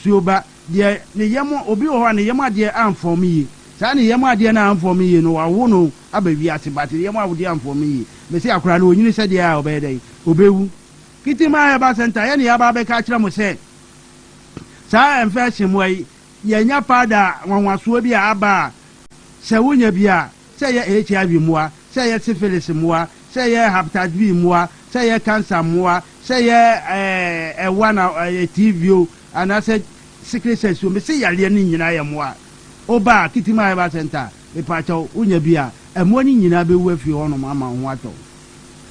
nsuoba de ne yemo obi wo ho ne yemo ade amfom yi saa ne yemo ade na amfom yi no wawo no abawi ate bate yemo awode amfom yi me se akora na onyini se de a obedai obewu kitima ya ba center ya ne ya ba be ka kira mo se saa infection mo yi yenya pada wanwaso bi aba se wonya bi a se ye HIV moa se ye syphilis moa se ye hepatitis B moa se ye cancer moa se ye wana TVO ana se secret section me se yale ni nyina ye moa oba kitima ya ba center me pa cho wonya bi a emo ni nyina be wu afi hono mama ho ato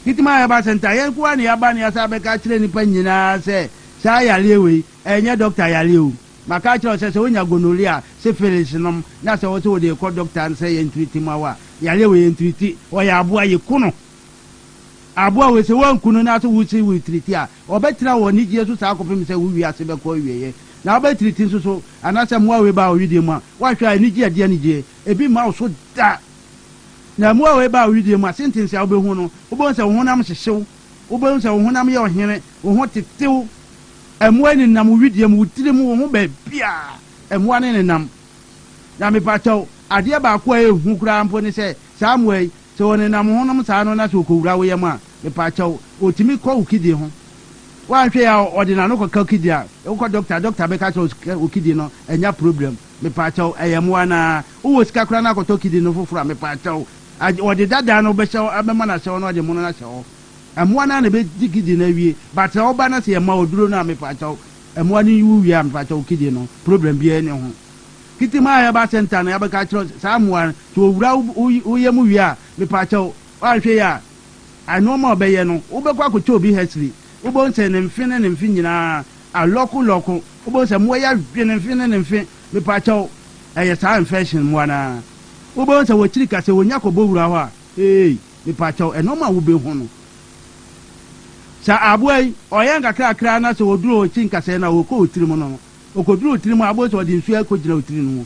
kitima ya ba center ye kwa ne ya ba ne ya sa be ka kire ni pa nyina se sa yale we enye doctor yale o maka kire se wonya gonorrhea syphilis nom na se wo se wo de ko doctor se ye treat mawa yale we treat o ya aboa ye kuno aboa we se won kuno na so wo se we treat a obetira wo ni Jesus akopem se wo wi ase be ko wieye na obetiri tin so anase moa we ba o wi de mu a wa hwa ni ji ade ni je ebi ma so da na moa we ba o wi de mu a sentence a obehu no obo se wo honam hyehyew obo se wo honam ye ohene wo ho tetew emoa ni nam wi de mu wutire mu wo ho ba bia emoa ne nam na me pa taw ade ba ko ehu kura mpo ni se Samuel se woni nam honam saa no na so ko wura wo ye mu a me pa taw otimi ko ukidi ho wa hwe ya odina no ko kakidi a ko doctor be ka cho ukidi no enya problem me pa taw eyemoa na wo sika kura na ko to kidi no fofura me pa taw odi dada no be hyew abema na hyew no odi mu no na hyew emoa na be digidi na wie but oba na se ye ma oduro na me pa taw emoa ni wu wi am pa taw kidi no problem bi ene ho kitima ya ba center na ya be ka cho Samuel to wura uye mu wi a me pa taw wa hwe ya anoma be ye no wo be kwa ko cho bi hesri ubo nse ne mfine ne mfi nyina a loko ubo nse mo ya hwe ne mfine ne mfi me pa chaw eye sa infection mo na ubo nse wo chiri kase wonya ko bowura ho a me pa chaw enoma wo be hu no sa aboy oyenga krakra na so woduro chi nkase na wo ko otiri mo no okoduro otiri mo abo so odi nsu akojira otiri no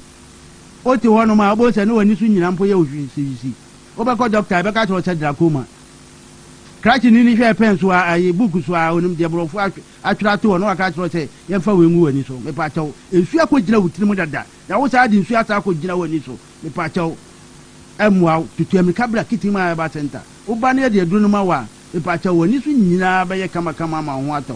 o ti ho no ma abo se ne wani su nyina mpo ye ohwi sisi obe ko doctor be ka cho se glaucoma krachi ni hwe pen so ayi book so a onim de brofo atwira to no aka tro se ye fa wengu wani so me pa chaw ensu akojira wutiri mo dada na wo sa di nsu ata akojira wani so me pa chaw emwa tutu amika bra kitima ba center oba ne de duru no ma wa me pa chaw wani so nyina ba ye kama ma ho ato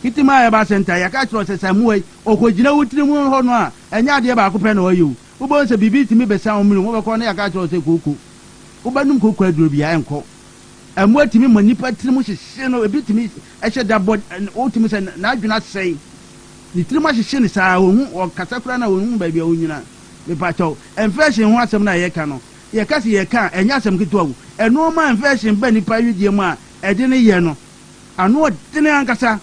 kitima ba center ya ka tro se samuel okojira wutiri mo ho no a enya de ba akopɛ na oyo obo se bibi timi be sa omuru mo be ko na ya ka tro se koko obanum koko aduro bia enko emo timi manipa tirimu hyehye no ebi timi ehye da bod o timi se na adwuna sei ni tirimu hyehye ni saa ohun o kasakura na ohun ba bia onyina me pa chaw infection ho asem na ye ka no ye ka se ye ka enya asem kitoa wo eno ma infection ba nipa yidie mu a ede ne ye no ano de ne ankasa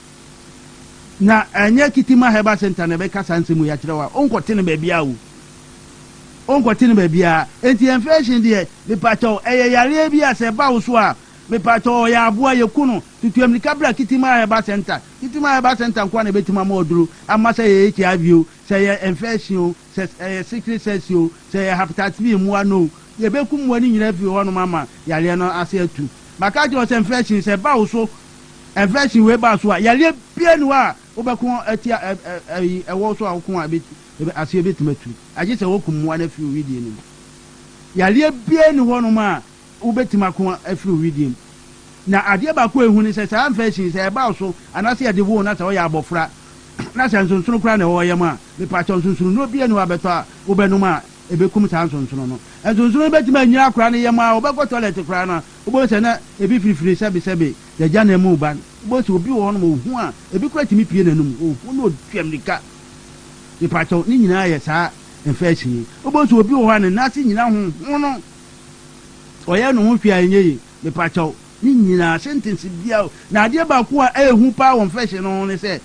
na enya kitima heba center na be kasa nsemu ya kire wa onkote ne ba bia wo onkote ne ba bia enti infection de me pa chaw eye yare bia se ba wo so a me pato ya aboa ye kunu tutu amrika bra kitima ya ba center kwa na betima ma oduru amma se ye HIV se ye infection se secret section se ye hepatitis B mu ano ye be kum wani nyina fi ho no mama yale no ase atu maka jo se infection se ba wo so infection we ba so a yale bia nu a wo be kun ati wo so a wo kun a be ase betima tu aje se wo kum wani fi wi die ni yale bia nu ho no ma ubetima ko afiri widim na ade ba ko ehuni se sa infection se ba so anase ade wo na se o ya abofra na se nsonsunu kra na wo yam a me pa cho nsonsunu no bia ni abeto a ubenum a ebekum sa nsonsunu no nsonsunu betima nyira kra na yam a obekọ toilet kra na ubo se na ebi firifiri sebe ya ja na mu ban ubo se obi wo no mo hu a ebi kra timi pie nanum ohu no twamnika me pa cho ni nyina ye sa infection ubo se obi wo ha na se nyina hu no oya no ho hwia enye me pa chaw ni nyina sentence bia na ade ba ko a ehu pa won fashion no ne se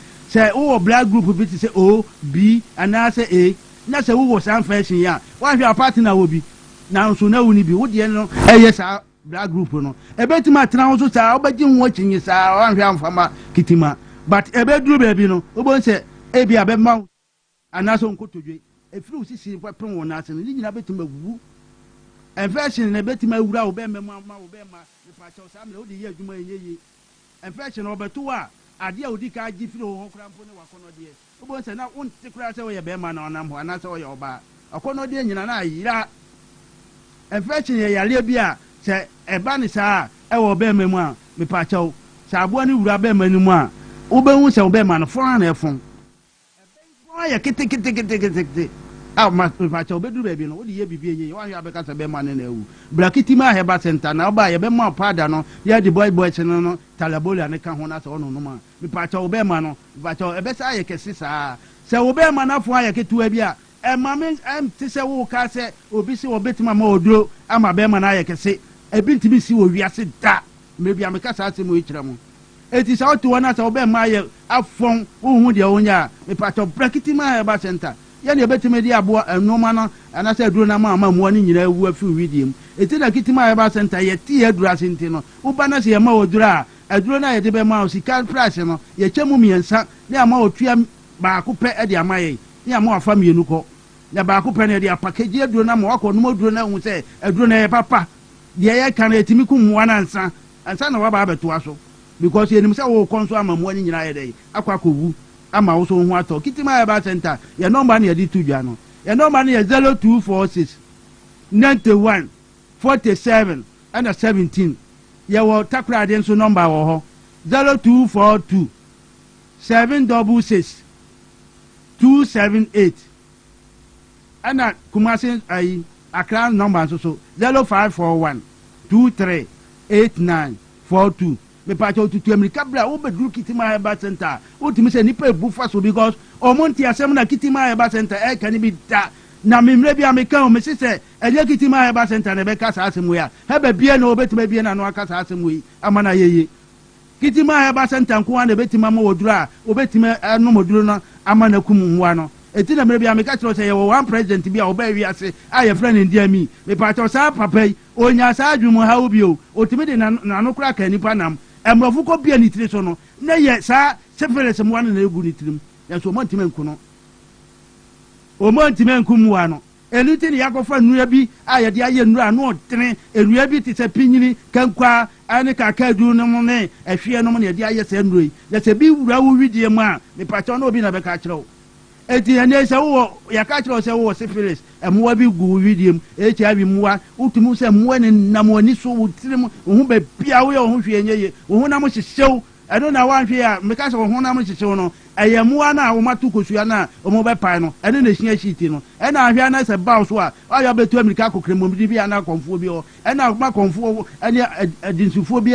wo black group bi ti se O B ana se A na se wo san fashion ya wa hwia partner wo bi na so na wuni bi wo de no eye sa black group no ebetima tena ho so sa obaji nwo chinyi sa wa hwia mfama kitima but ebeduru be bi no obo se e bia be ma ana so nkotodwe efiri usisi pepon won na se ni nyina betima gugu infection na betima wura wo be mema wo be ma me pa chaw sa me wo de ye adwuma enye infection obeto a ade a odi ka agi firi ho kora mpo ne wakono de obo se na won te kora se wo ye be ma na onam ho ana se wo ye oba akono de nyina na ayira infection ye yale bi a se eba ni saa e wo be ma mu a me pa chaw se abo ni wura be ma ni mu a wo be hu se wo be ma no fon na efon e ya kete ma pa chaw be du be bi no wo de ye bibie ye wa ya be ka se be ma ne na ewu brakiti ma heba center na oba ye be ma pada no ye de boy no talabola ne ka ho na se ono no ma me pa chaw be ma no pa chaw e be sa ye kese saa se wo be ma na fo ya ketu abi a e ma me em ti se wo ka se obi se wo betima ma oduro ama be ma na ye kese e bi ntimi si wo wiase da me bia me ka sa se mo ikira mo eti sa otu wona sa wo be ma ye afon wo hu de wonya me pa chaw brakiti ma heba center ya ne betime di abo enoma no anase aduro na ma mo ni nyina wu afi widim eti na kitima ya ba center ye ti aduro asenti no wo ba na se ya ma oduro a aduro na ye de be ma o sika price no ye chemu miensa ne ama otua ba ko pe e de ama ye ne ama afa mienu ko ya ba ko pe ne de package aduro na ma wakọ no aduro na hu se aduro na ye papa de ye kan etimi ku mo na ansa na wa ba beto aso because ye nim se wo konso ama mo ni nyina ye de akwa kowu ama wo so hu ato kitima ya ba center ya number na ye di tudwa no ya number na ye 0246 91 47 and 17 ye wo takra de so number wo ho 0242 766 278 ana kumase ai akra number so 0541 23 8942 me pa cho tutu amerika bra wo bedru kitima heba center wo timi se nipa ebufa so because omonti asem na kitima heba center e kan bi da na memre bi ameka o me se eje kitima heba center na be ka sa asem ya heba bie na obetima bie na no aka sa asem yi amana yeye kitima heba center nko na betima ma woduru a obetima no moduru no amana kum nwa no eti na merebia me ka kiro se ye wo one president bi a oba wi ase a ye friend ndi ami me pa cho sa papa yi onya sa adwumu ha obi o otimi de na no kra ka nipa nam emrofu ko bia ni tiri so no na ye sa seferese mo na egu ni tirim ya so mo ntime nku no o mo ntime nku mu wa no enu ti ni yakofa nnua bi a ye de aye nnua no otene ennua bi ti se pinyini kankwa ane kaka du no mo ne ehwe no mo ne de aye se nnua yi ya se bi wura wo widie mu a me pa cho na obi na be ka kiro eti ene se wo ya ka kiro se wo syphilis emwa bi gu widiem HIV mwa utumu se mwa ne namoni so wutirim hu be bia wo ye hu hwe enye hu na mo hyehyew eno na wan hwe a me ka se hu na mo hyehyew no eye mwa na wo matu kosua na o mo be pai no eno na hia shiti no ena ahwe na se bawo so a ya betu amerika kokremo bi ana konfo bi o ena ma konfo ene adinsufo bi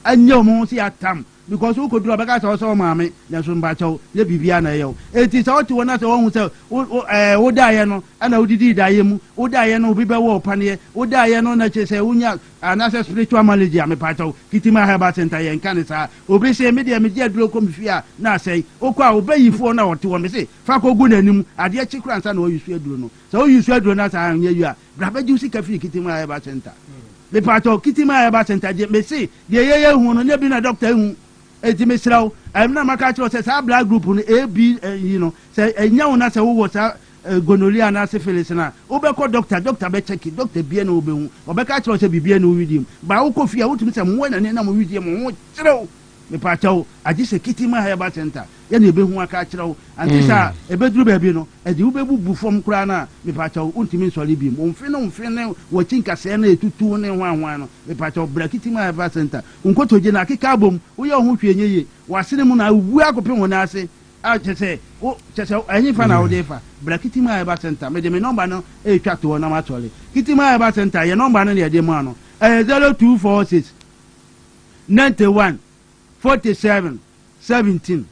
anya mo si atam because who could do a bag also mammy, Nelson Bacho, the Bibiana. It is all to one other one who die no, and how did he die him, who die no, Biba war panier, who die no, not say unya, another spiritual manager, me pato, Kitima Habat and Tayan Canisa, obey say media media do come fear, now say, Oka obey you for now to one say, Fako good and him, I dear chickens and all you should do. So you should do not I near you are, Rabba Juicy Cafe Kitima Habat Center. Me pato, Kitima Habat Center, me say, the year who no been a doctor who. Eti mesraw na maka kiro se sa black group no AB you know se enya wona se wo sa gonorrhea na syphilis na obekọ doctor be check doctor bia na obehu obeka kiro se bibia na widim ba wo kofia wotumi se mo na ne na mo widim mo kirew me pa chawo agi se kitima heba center ya na ebehu aka kirew antisa ebeduru ba bi no edi wo bebubu fom kura na me pa chawo untimi nsori bi mo mfe ne wo chinka se na etutu ne hwan no me pa chawo brakitima heba center nkotoje na akika bom wo ye ho hwe nyeye wasene mu na wu akope wona ase a chese anyi fa na wo de fa brakitima heba center me de me number no e twa to na ma tole kitima heba center ye number no ne de mu ano 0246 91 47 17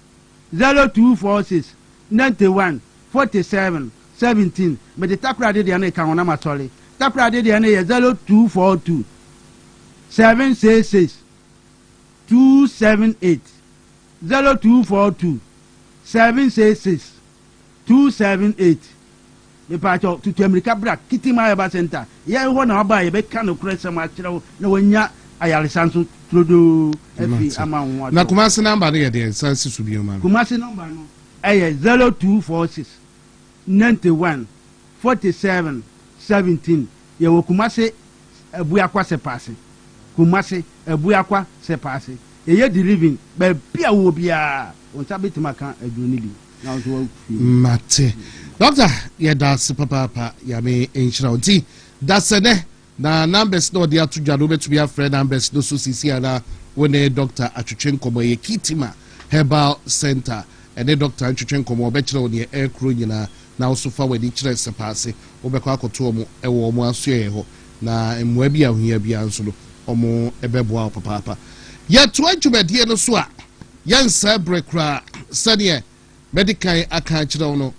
0246 91 47 17 me de takra de na ka wona ma tole takra de na ye 0242 766 278 0242 766 278 me pa cho tutu amerika bra kitima eba center ye ho na ba ye be ka no krese ma kire na wonya ayalesanso trodo efi ama nwa na kumasi number no ye de sansi su bi o ma kumasi number no 0246 91 47 17 ye wo kumasi ebuakwa se passe kumasi ebuakwa se passe eye delivering be bia wo bia on sa betima kan adwoni bi na so mate doctor ye das papa ya me enhira onti dasene na numbers no dia to dwado betumi afre numbers no so sisi ana wone doctor atwetwe nkomo ye Kitima Herbal Center ene doctor atwetwe nkomo obekire woni ekro nyina na so fa wadi kire sepase obekọ akoto omo ewo omo aso ye ho na emwa bia ohia bia nso no omo ebeboa papa ye to adwumedie no so a yansa brekra sane medical aka kire no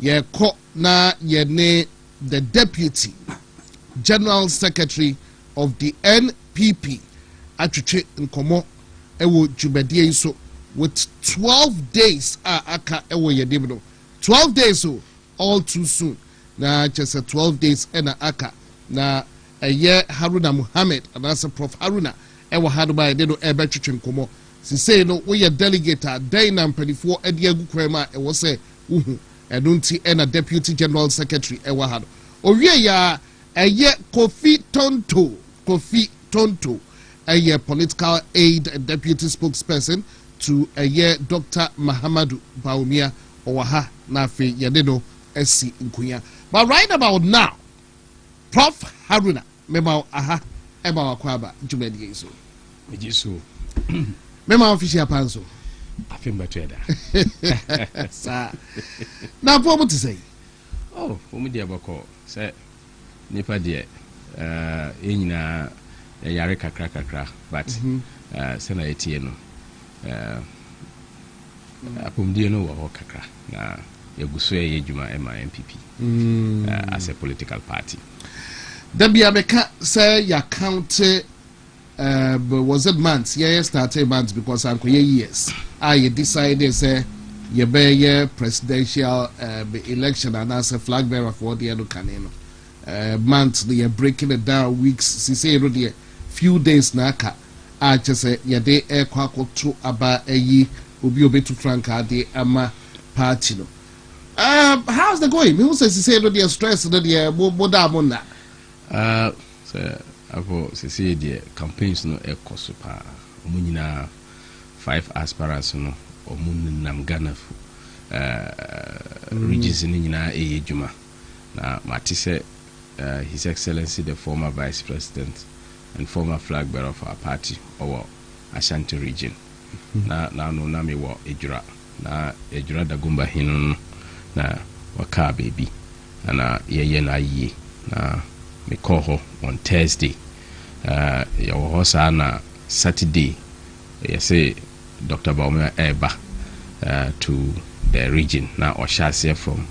ye ko na ye ne the deputy General Secretary of the NPP atwetwe nkomo ewo dwumedie so with 12 days aka ewo yedim no 12 days so all too soon na just 12 days ena aka na Haruna Muhammad and as Prof Haruna ewo hadba de no ebetwetwe nkomo si say no we delegate a day na mpanyfo ade agu kwema ewo say uhu edunti ena Deputy General Secretary ewo hado owie ya Kofi Tonto political aid and deputy spokesperson to Dr. Mahamadu Baumia Owaha Nafi Yadeno SC Nkunya. But right about now, Prof Haruna Mema Aha Eba Wakwaba Jumedi Yesu. Mejisu. Mema official panso. Afimba tweda. Sa. Now what to say? Oh, omu dia bako. Say nipa de enyina yare kakra but se na etie no apomdie no wo kakra na yeguso ye djuma MPP as a political party. Dabia meka say ya count was it months? Yeah, started months because anko years. I decided say ye be presidential election and as a flag bearer for the eno kaneno. Monthly, you're breaking it down weeks. Say few days naka. I just say ya de Kwaku to aba eyi obi obetu franka de ama party no. How's the going? Who says say no dey stress no dey boda mona. So avo say the campaigns no ekoso pa. Omo nyina 5 aspirants no omo nam Ghana fu regions ni nyina ejuma. Na matise His Excellency the former Vice President and former flag bearer of our party or Ashanti region. Na no na me wo ejura na ejura dagumba hinu na waka baby na ye na yi na me call her on Thursday. Ya wo sa na Saturday you say Dr. Baumia Eba to the region na Oshase from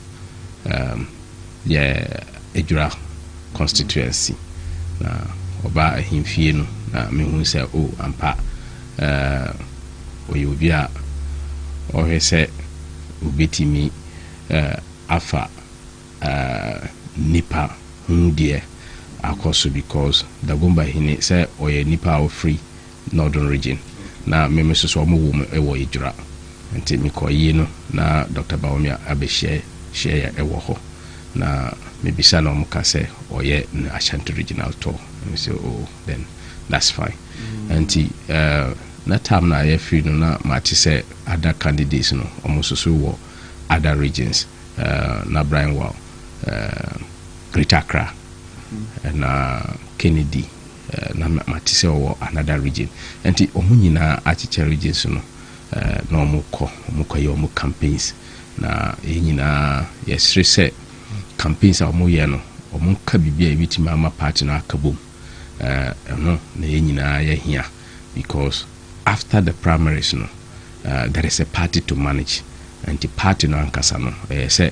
ejura constituency na oba ahimfie no na mehu se ampa oyobia ohese obetimi afa nipa hundie akoso because the gomba hini say oye nipa of free northern region na memeso so mo wo ewo ejura nti mi koyi no na Dr. Baumia abehye share ewo ho na maybe no mukase or ye Ashanti regional tour and say oh then that's fine and na time na ye free no na mati say other candidates no almost so wo other regions na Brian Wow Greater Accra na Kennedy na mati say wo another region and omu nyina achiche regions no na omukọ ye omu campaigns na nyina yes say campaigns are more no omo ka bibia ebitima ama party na akabom no na yenyina ye hia because after the primaries no there is a party to manage and the party no Nkansah no say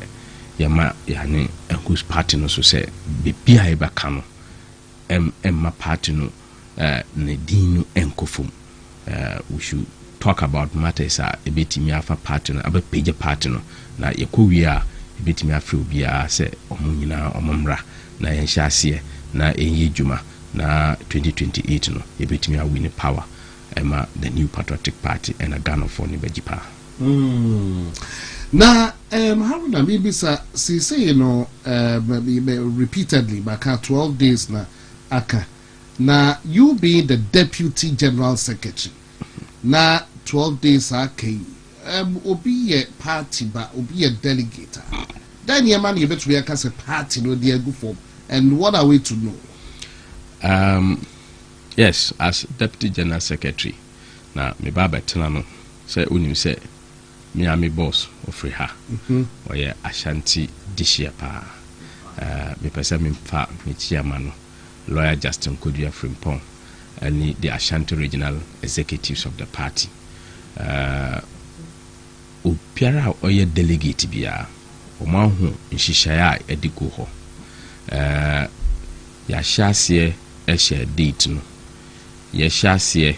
yama yani whose party no so say bibia e baka no emma party no ne dinu enkofum we should talk about matters ebetimi afa party no abepage party no na yekowie a betimi afri obia se omunyina omomra na yenhyase na enye djuma na 2028 no ebetimi a win power ema the new patriotic party and a Ghana for ni bejipa na how na maybe say you know repeatedly back 12 days na aka na you being the deputy general secretary na 12 days okay. Obi ye party ba obi ye delegate. Then your man you bet we a party no dey go form. And what are we to know? Yes, as Deputy General Secretary, na me baba tena no say unim say me am boss of free ha. Or ye Ashanti this year pa. Me pesa me fa me chairman no lawyer Justin Kodua Frimpong and the Ashanti regional executives of the party. Opiara oye delegate bia omahu nhihaya edigo ho. Ya hyase ehye date no. Ye hyase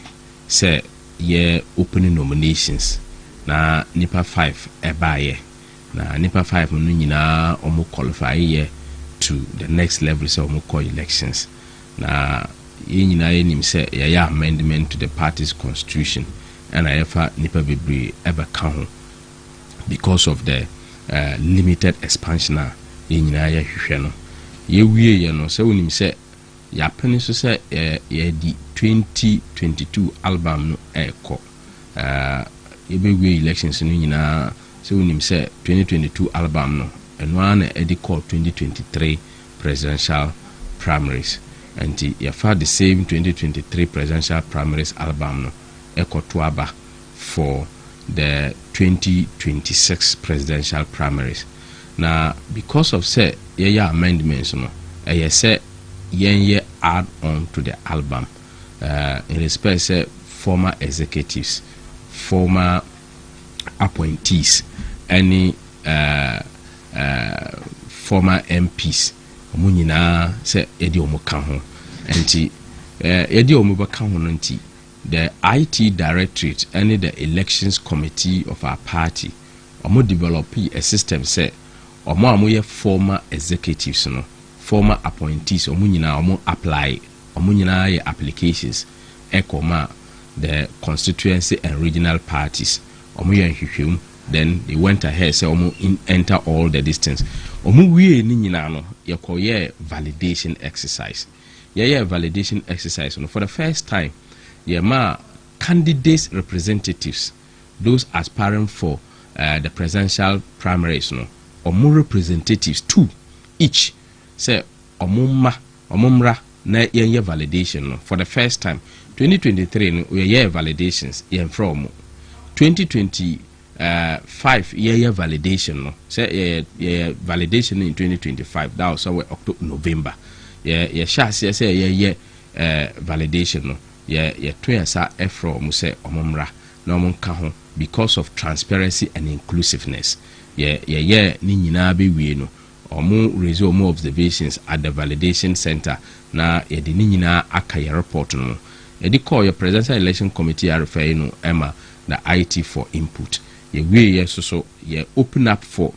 say ye opening nominations na nipa 5 ebaye na nipa 5 no nyina omo qualify ye to the next level so omo call elections na ye nyina ye nim say ye amendment to the party's constitution and ayefa nipa bebre eba ka ho because of the limited expansion ye nyina ye hwehwe no ye wie ye no say onim say ya pene so say ye di 2022 album no eko ye be wie elections no nyina say onim say 2022 album no eno ana edi call 2023 presidential primaries and ye fa the same 2023 presidential primaries album no eko to aba for the 2026 presidential primaries. Now because of say ye amendments no say ye add on to the album in respect say former executives, former appointees, any former MPs omo nyina say edi omo ka ho enti edi omo ba ka ho no nti the IT directorate and the elections committee of our party omo develop a system say omo amoye former executives no former appointees omo nyina omo apply omo nyina ye applications ekoma the constituency and regional parties omo ye nhwehwem. Then they went ahead say omo enter all the distance omo wie ni nyina no ye koye validation exercise ye validation exercise no for the first time ye ma candidates representatives those aspiring for the presidential primaries no omo representatives 2 each say omumra na ye validation no for the first time 2023 no ye validations ye from 2025 year validation no say ye validation in 2025 that was somewhere October November ye shase say ye validation no ye toyasa from say omumra na omunka ho because of transparency and inclusiveness ye ni nyina be wie no omu raise omu observations at the validation center na ye de ni nyina aka ye report no ye de call your presidential election committee refer no Emma the IT for input. Ye we so ye open up for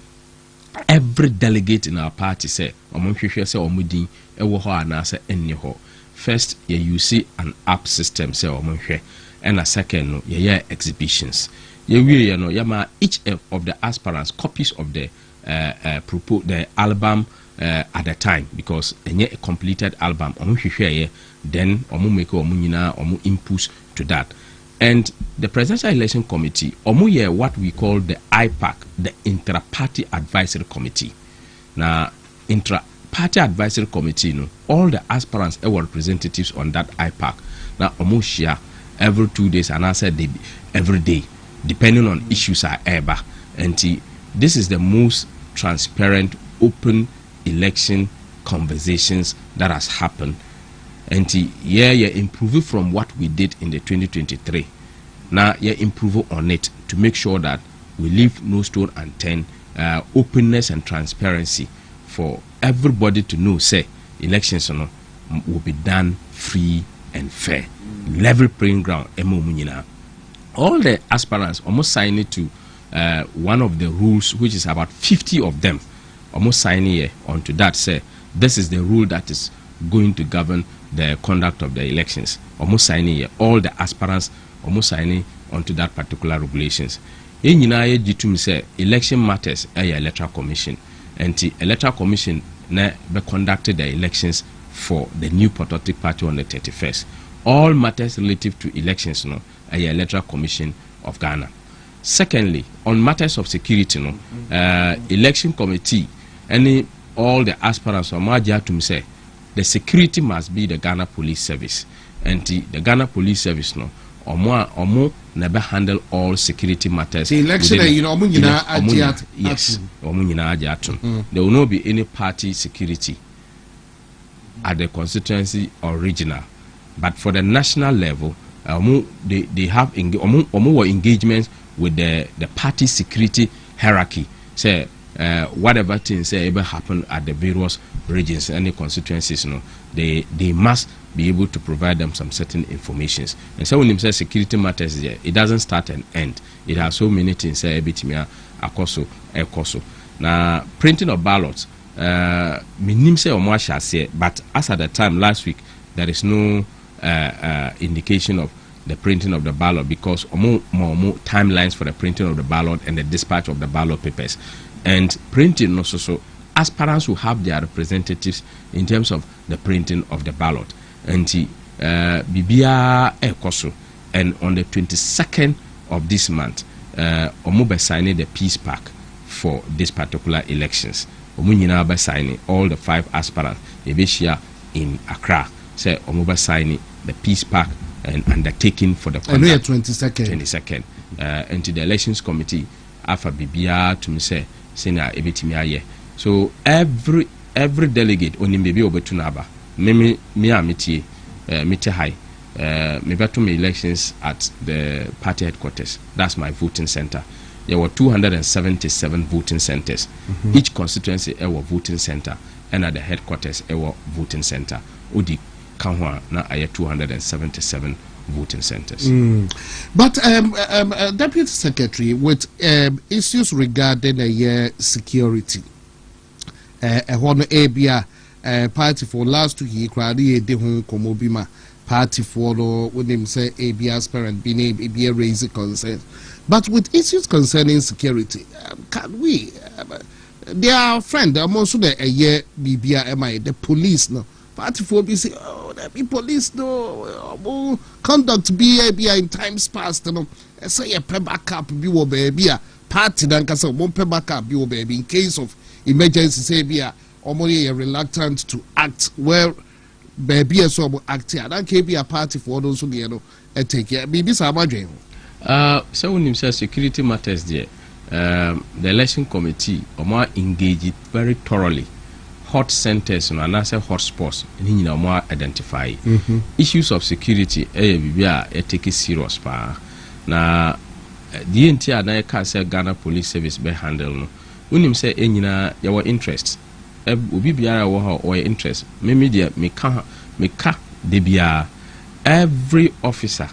every delegate in our party say omonhwehwe say omudin ewo ho anase enni ho. First you see an app system say omonhwe and a second no ye exhibitions. Ye we no yama each of the aspirants copies of the the album at the time because enye a completed album omonhwehwe ye then omo make omo nyina omo inputs to that. And the Presidential Election Committee, omuye what we call the IPAC, the Intra-Party Advisory Committee. Now, Intra-Party Advisory Committee, no, all the aspirants were representatives on that IPAC. Now, omushia every 2 days, and I said every day, depending on issues are ever. And this is the most transparent, open election conversations that has happened. And you improve from what we did in the 2023. Now you improve on it to make sure that we leave no stone unturned, openness and transparency for everybody to know say elections will be done free and fair. Level playing ground. All the aspirants almost sign it to one of the rules, which is about 50 of them almost signing onto that say this is the rule that is going to govern the conduct of the elections. Almost signing all the aspirants almost signing onto that particular regulations. In say election matters electoral commission and the electoral commission na be conducted the elections for the new patriotic party on the 31st. All matters relative to elections no Electoral Commission of Ghana. Secondly, on matters of security, election committee, all the aspirants of Majatum say the security must be the Ghana Police Service, and the Ghana Police Service omo never handle all security matters. The election, yes, there will not be any party security at the constituency original, but for the national level, they have engagements with the party security hierarchy. Say whatever things ever happen at the various regions and the constituencies, they must be able to provide them some certain informations. And so when you say security matters, it doesn't start and end. It has so many things. Akoso. Now printing of ballots. But as at the time last week, there is no indication of the printing of the ballot because more timelines for the printing of the ballot and the dispatch of the ballot papers. And printing also, so aspirants will have their representatives in terms of the printing of the ballot. And Bibia Ekoso, and on the 22nd of this month, Omobe signed the peace pack for this particular elections. Omunyina signing all the 5 aspirants Ebeshia in Accra. Say Omobe signing the peace pack and undertaking for the conduct. 22nd. And to the elections committee, Afa Bibia to me say na ebetimi. So every delegate onim bebi obetunaba. Me amiti mite high. Me beto me elections at the party headquarters. That's my voting center. There were 277 voting centers. Each constituency a voting center, and at the headquarters a voting center. Udi Kanhwa na aya 277 voting centers. But Deputy Secretary, with issues regarding security, party for last 2 years, crowdy de home komobima party for when them say ABS parent be named ABA raise concerns. But with issues concerning security, can we? They are friend. I'm also the year BBI the police no party for be say there be police no conduct BBI in times past no say a pay backup be wo baby party dan kasa mo pay backup be wo baby in case of emergency say be omori reluctant to act well baby so act here dan can be a party for those who you know take care be this amadwe. So when you say security matters there, the election committee engage it very thoroughly. Hot centers and another hot spots identify issues of security. Take it serious. Now, the entire Ghana Police Service be handled. When you say your interest, or interest, media every officer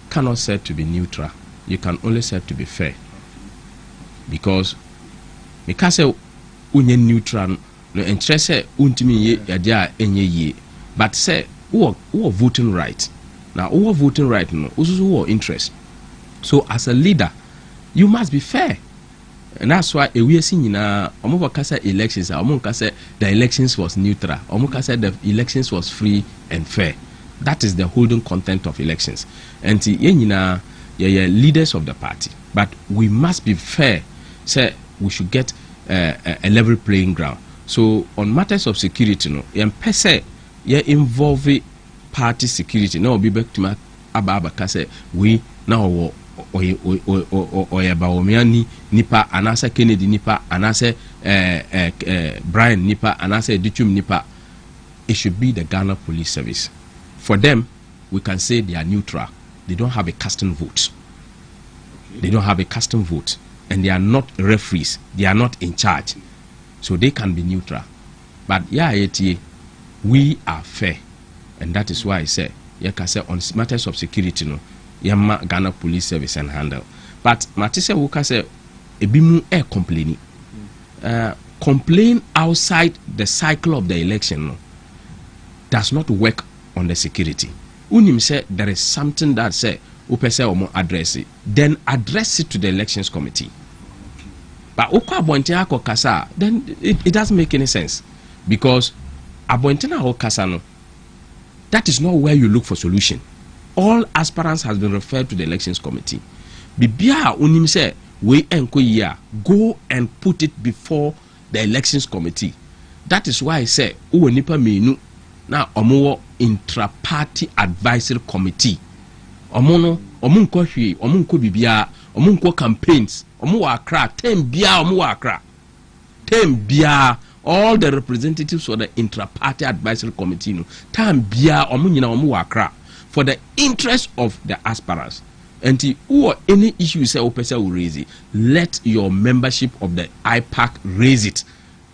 cannot said to be neutral. You can only said to be fair. Because say unye neutral no interest say untimi ye yadia enye ye. But say who voting right. Now who voting right no who interest. So as a leader, you must be fair. And that's why we see nyina omo kasa elections omo kasa the elections was neutral. Omo kasa the elections was free and fair. That is the holding content of elections. And the leaders of the party. But we must be fair. Say we should get a level playing ground. So on matters of security, involve party security. Now be back to my ababa kase we now Oyabaomiani nipa anase Kennedy nipa anase Brian nipa anase Dichum nipa. It should be the Ghana Police Service. For them, we can say they are neutral. They don't have a casting vote. They don't have a casting vote. And they are not referees. They are not in charge. So they can be neutral. But we are fair. And that is why I say, on matters of security, Ghana Police Service and handle. But Matisse Wuka say, Ebimu complaining. Complain outside the cycle of the election does not work on the security. Unim say there is something that say upese omo address it, then address it to the elections committee. But okwa abonten akokasa, then it doesn't make any sense because abonten akokasa no, that is not where you look for solution. all aspirants has been referred to the elections committee. Bibia unim say we enko ya go and put it before the elections committee. That is why I say uwe nipa menu na omo intra-party advisory committee. Omo no omo nko hwe omo nko bibia omo nko campaigns omo wa Accra tem bia omo wa Accra tem bia all the representatives for the intra-party advisory committee no tem bia omo nyina omo wa Accra for the interest of the aspirants. And or any issue say opesa will raise it, let your membership of the IPAC raise it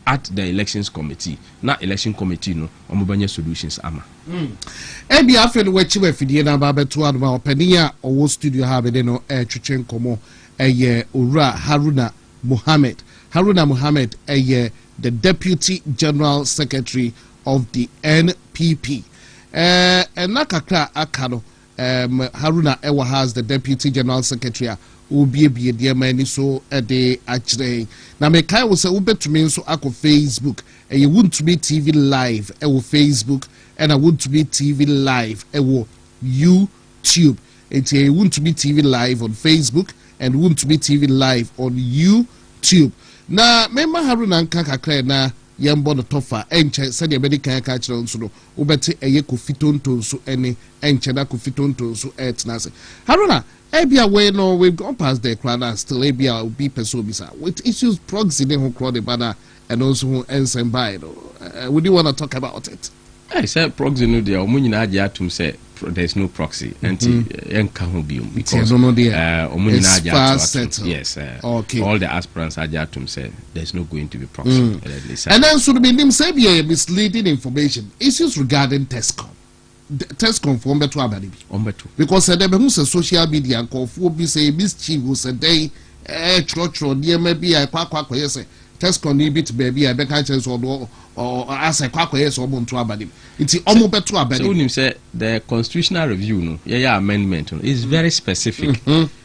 at the elections committee. Na election committee no omubanya solutions ama. Ebi afen wechi we fidie na ba beto adoma openia owo studio ha be de no twetwe nkomo eye Owura Haruna Mohammed eye the Deputy General Secretary of the NPP. Na kakra akano Haruna Ewa has the Deputy General Secretary Ubi dear many so a day actually. Now me kai was a ube to me so ako Facebook and you wouldn't be TV live Facebook and I wouldn't be TV live YouTube. And you wouldn't be TV live on Facebook and wouldn't be TV live on YouTube. Now member Haruna Nkaka na yambo no tofa enche said the medical catcher on so ubeti eye kofitonto so any enche na kofitonto so etnase Haruna ebia we no we've gone past the crowd still ebia will be person bisa with issues proxy ne ho crowd banner and also who ensen by would you want to talk about it? I said proxy no there omunyina age atum say there's no proxy and enka ho biom because omunyina age atum yes okay. All the aspirants age atum say there's no going to be proxy and then should be nim say be misleading information issues regarding Tescom for beto abadi bi because they be who say social media nkofo bi say mischief was a day church near maybe I kwakwa yes Tescom ni bit baby I beka chance or as a Kwaku yes or to abadi it's almost beto abadi so when you say the constitutional review no amendment is very specific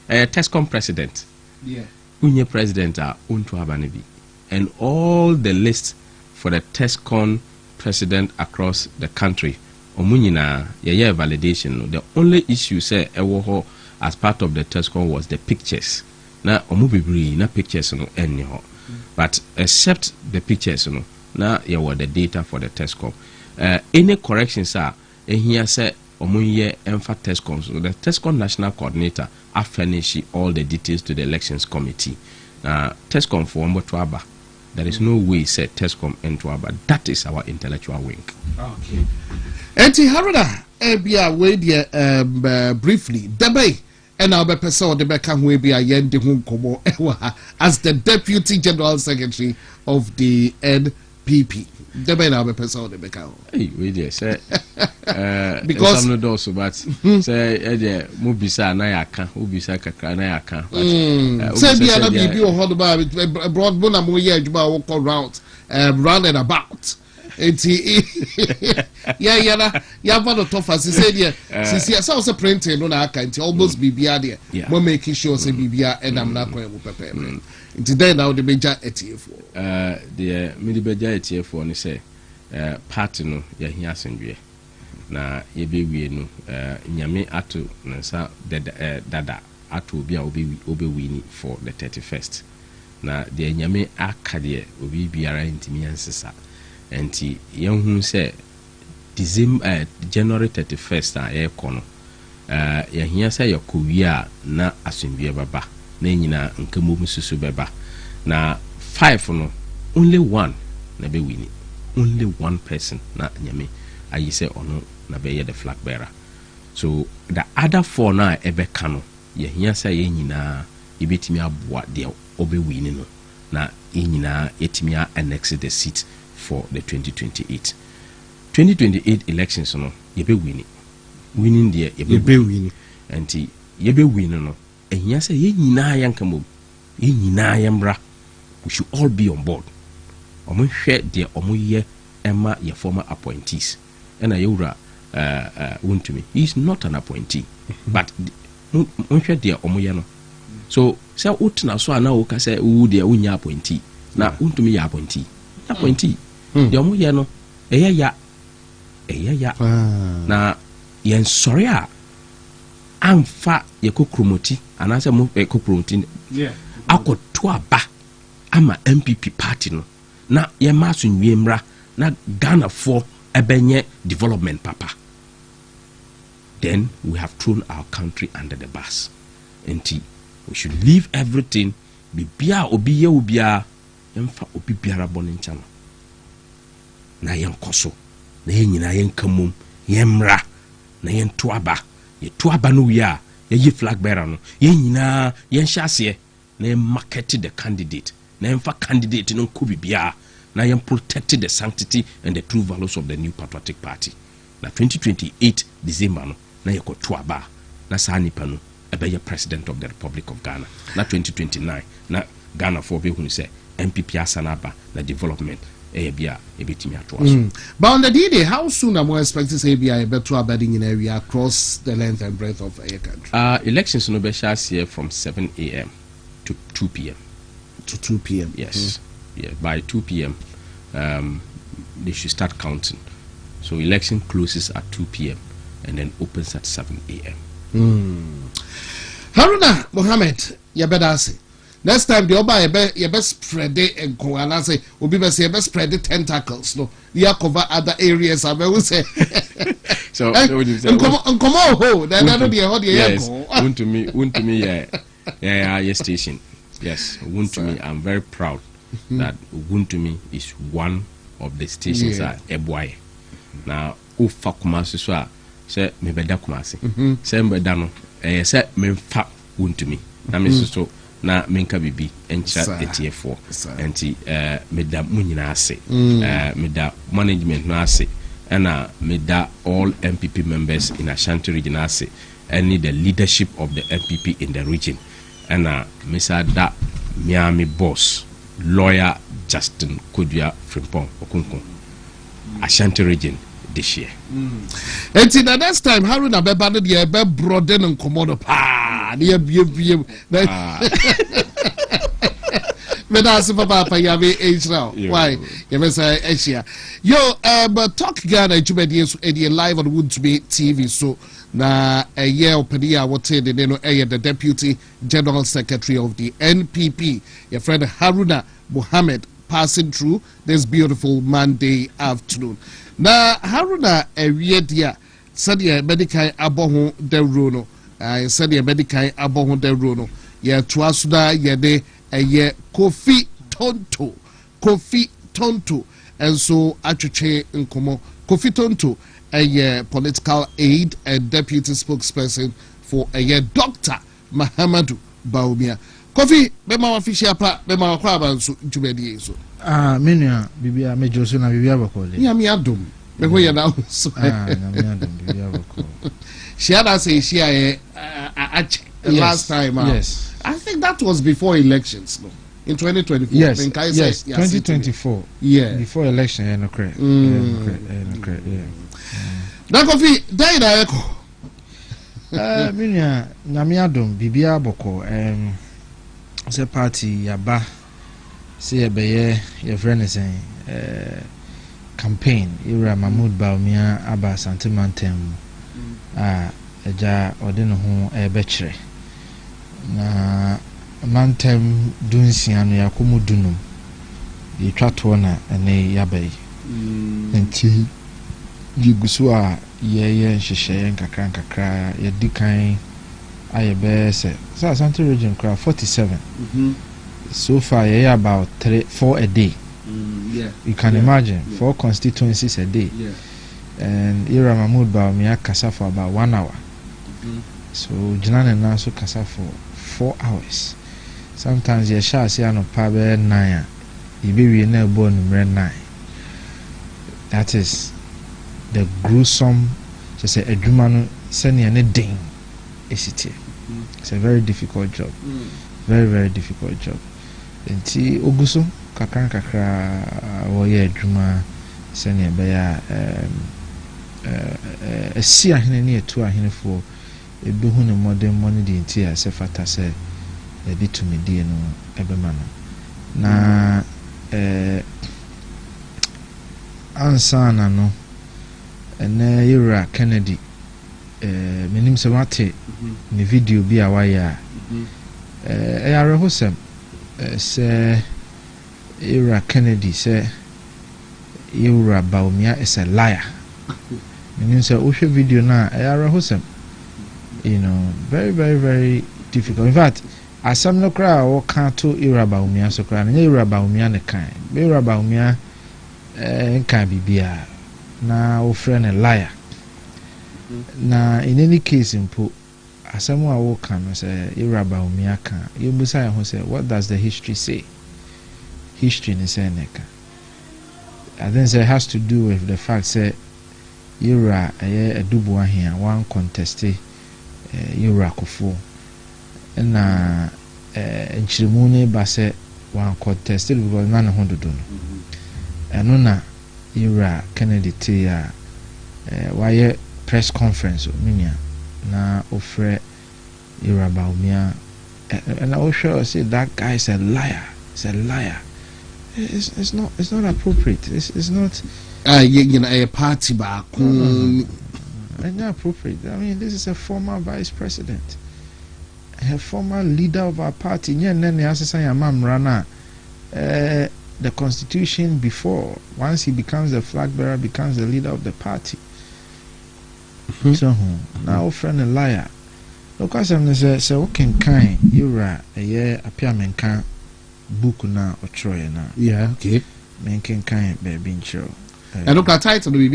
Tescom president unye president are unto abani bi and all the list for the Tescom president across the country omunyina validation no. The only issue say ewo as part of the Tescom was the pictures na omubibri na pictures no enni ho but except the pictures no na were the data for the Tescom any corrections are here say omunye emfa Tescom so the Tescom national coordinator furnish all the details to the elections committee Tescom for mboto aba there is no way say Tescom into aba that is our intellectual wing. Okay. Enti Haruna ebia we dia briefly debate and I'll be person the beka ho ebia yende ho nkomo ewa as the Deputy General Secretary of the NPP debate now be person the beka ho hey we dia say because some no do so but say e dia mu bisa na yaka ubisa kakra na yaka but say bia na bibi o ho do ba broad bona mo ye adwuma wo call round and about yeah for the tough as he said yeah so was a printing no na aka almost bibia there mo make sure say bibia and I'm not going to prepare today now the major etf the midi beja etf ni say party no ya hia asendwe na ye be wie no nyame ato nsa dada ato obi a obi wini for the 31st na the nyame aka de obi biara ntimi ansesa enti yehun say December January 31st a ekono yehia say yakowia na asendwe baba na nyina nkamom susu beba na 5 no only one na be wini only one person na nyame ayi say ono na be the flag bearer so the other 4 na ebe kano yehia say yenyina ebetimi aboa de obe wini no na yenyina etimi annex the seat for the 2028 elections no yebe winning there yebe wini anti yebe wini no ehia say yenyina yankamom yenyina yamra we should all be on board omo hwe de omo ye ema ye former appointees and ayura wontumi he is not an appointee but hwe de omo ye no so say utna so ana wo ka say wo de unya appointee na wontumi ya appointee de omo ye no eya ya na yen sorry a amfa yɛkɔ kromoti anaasɛ mo yɛkɔ kromoti akɔto aba ama MPP party no na yɛma asomdwie mmra na Ghanafoɔ ɛbɛnyɛ development papa, then we have thrown our country under the bus. Nti we should leave everything. Bibia obi ye obia yɛmfa obi biara bɔ ne nkyɛn na yɛnkɔ na yɛnyina yɛnkamom yɛmmra na yɛnto aba yɛto aba no wie a yɛyi flag bearer no yɛnyina yɛnhyɛ aseɛ na yɛmarket the candidate na yɛmfa candidate no nkɔ bibia na yɛmprotect the sanctity and the true values of the new patriotic party. Na 2028 December no na yɛkɔto aba na saa nipa no ɛbɛyɛ president of the Republic of Ghana. Na 2029 na Ghana for be who say MPP asanaba na development bia ebetimi ato aso. But on the day, how soon am I expecting say bia better abiding in area across the length and breadth of our country? Elections no be here from 7 a.m. to 2 p.m. To 2 p.m. Yes. Yeah, by 2 p.m. They should start counting. So election closes at 2 p.m. and then opens at 7 a.m. Haruna Mohammed, you better say. Next time the Oba you best spread it and go and say obi be say you best spread the tentacles. No, you cover other areas. I will say. So come on, then that be how the yes. Won to me, yeah, station. Yes, won to me. I'm very proud that won to me is one of the stations at Ebwai. Now, ufa kumasi so say me beda kumasi. Say me beda no. Say me fa won to me. Na me so na menka bibi encha etf4 enti meda munyina ase meda management no ase and meda all MPP members in Ashanti region ase and the leadership of the MPP in the region and Mr. Da Miami boss lawyer Justin Kodua Frimpong Okunko Ashanti region this year. Enti the next time Haruna beba no de be broaden and komodo pa de bie me da se papa ya be Israel why you be say Asia yo but talk Ghana jumedi so e live on Wood to be TV so na year opedia what say the no the deputy general secretary of the NPP your friend Haruna Mohammed passing through this beautiful Monday afternoon. Na Haruna dia said ya medical aboho de runo said ya medical aboho de runo ya tuasuda ya de Kofi Tonto and so atweche nkomo Kofi Tonto political aide and deputy spokesperson for Dr. Mahamadou Bawumia. Kofi bema official pa bema wakwa banso ntubedi so menua bibia mejoso na bibia bakole ya mi adom me ho ye na so na mi adom bibia bakole she had say she last time yes I think that was before elections no in 2024 yes, yes 2024 before election no correct na Kofi dai na eko menua na mi adom bibia bako se party yaba se yebeye ye friend say campaign ira Mahmoud Bawumia aba Kyeremanteng eja ode no ho ebekire na mantem dunsia no yakomu dunum ye twato na ene yabai enti yigusu a ye nhyehyɛ nkakra ye dikan ayebe se so Ashanti region crowd 47 so far about 4 a day you can imagine 4 constituencies a day and Ira Mahmoud Bawumia kasa for about 1 hour so Jinane na so kasa for 4 hours sometimes ye sha se anopa be 9 ibewie na ebo numere 9 that is the gruesome just say adwuma no sene ne den esiti. It's a very difficult job. Very, very difficult job. Enti oguso kakra wo ye adwuma sene be ya esi ahene ne etu ahene fo ebehu ne modern money di enti a se fata se e ditumi die no ebema no na ansana no ene Ira Kennedy menim se mate ne video bi a waya ɛyare ho sɛm sɛ Ira Kennedy sɛ Ira Baumia is a liar. Meaning sɛ wohwɛ video na ɛyare ho sɛm, you know, very very very difficult. In fact, asɛm no koraa a wɔka to Ira Baumia so koraa no Ira Baumia ne kan Ira Baumia nka bibia na wofrɛ no liar. Na in any case mpo asɛm a wɔka no sɛ Ira Baumia ka yɛbusa yɛn ho sɛ what does the history say? History ne sɛ neka. I think it has to do with the fact that Ira Edubuahin here one contest Ira Kufu na Nchirimune Base one contested because none of them do. And na Ira Kennedy tia why press conference minia na offer Ira Baumia and I was sure say that guy is a liar. It's a liar. It's not appropriate. It's not you know a party back. It's not appropriate. I mean, this is a former vice president, a former leader of our party. The constitution before, once he becomes the flag bearer, becomes the leader of the party. So now friend a liar. Look at some say okay kind you're a appearment can book na or troy na. Yeah, okay. Making kind baby intro. And look at title be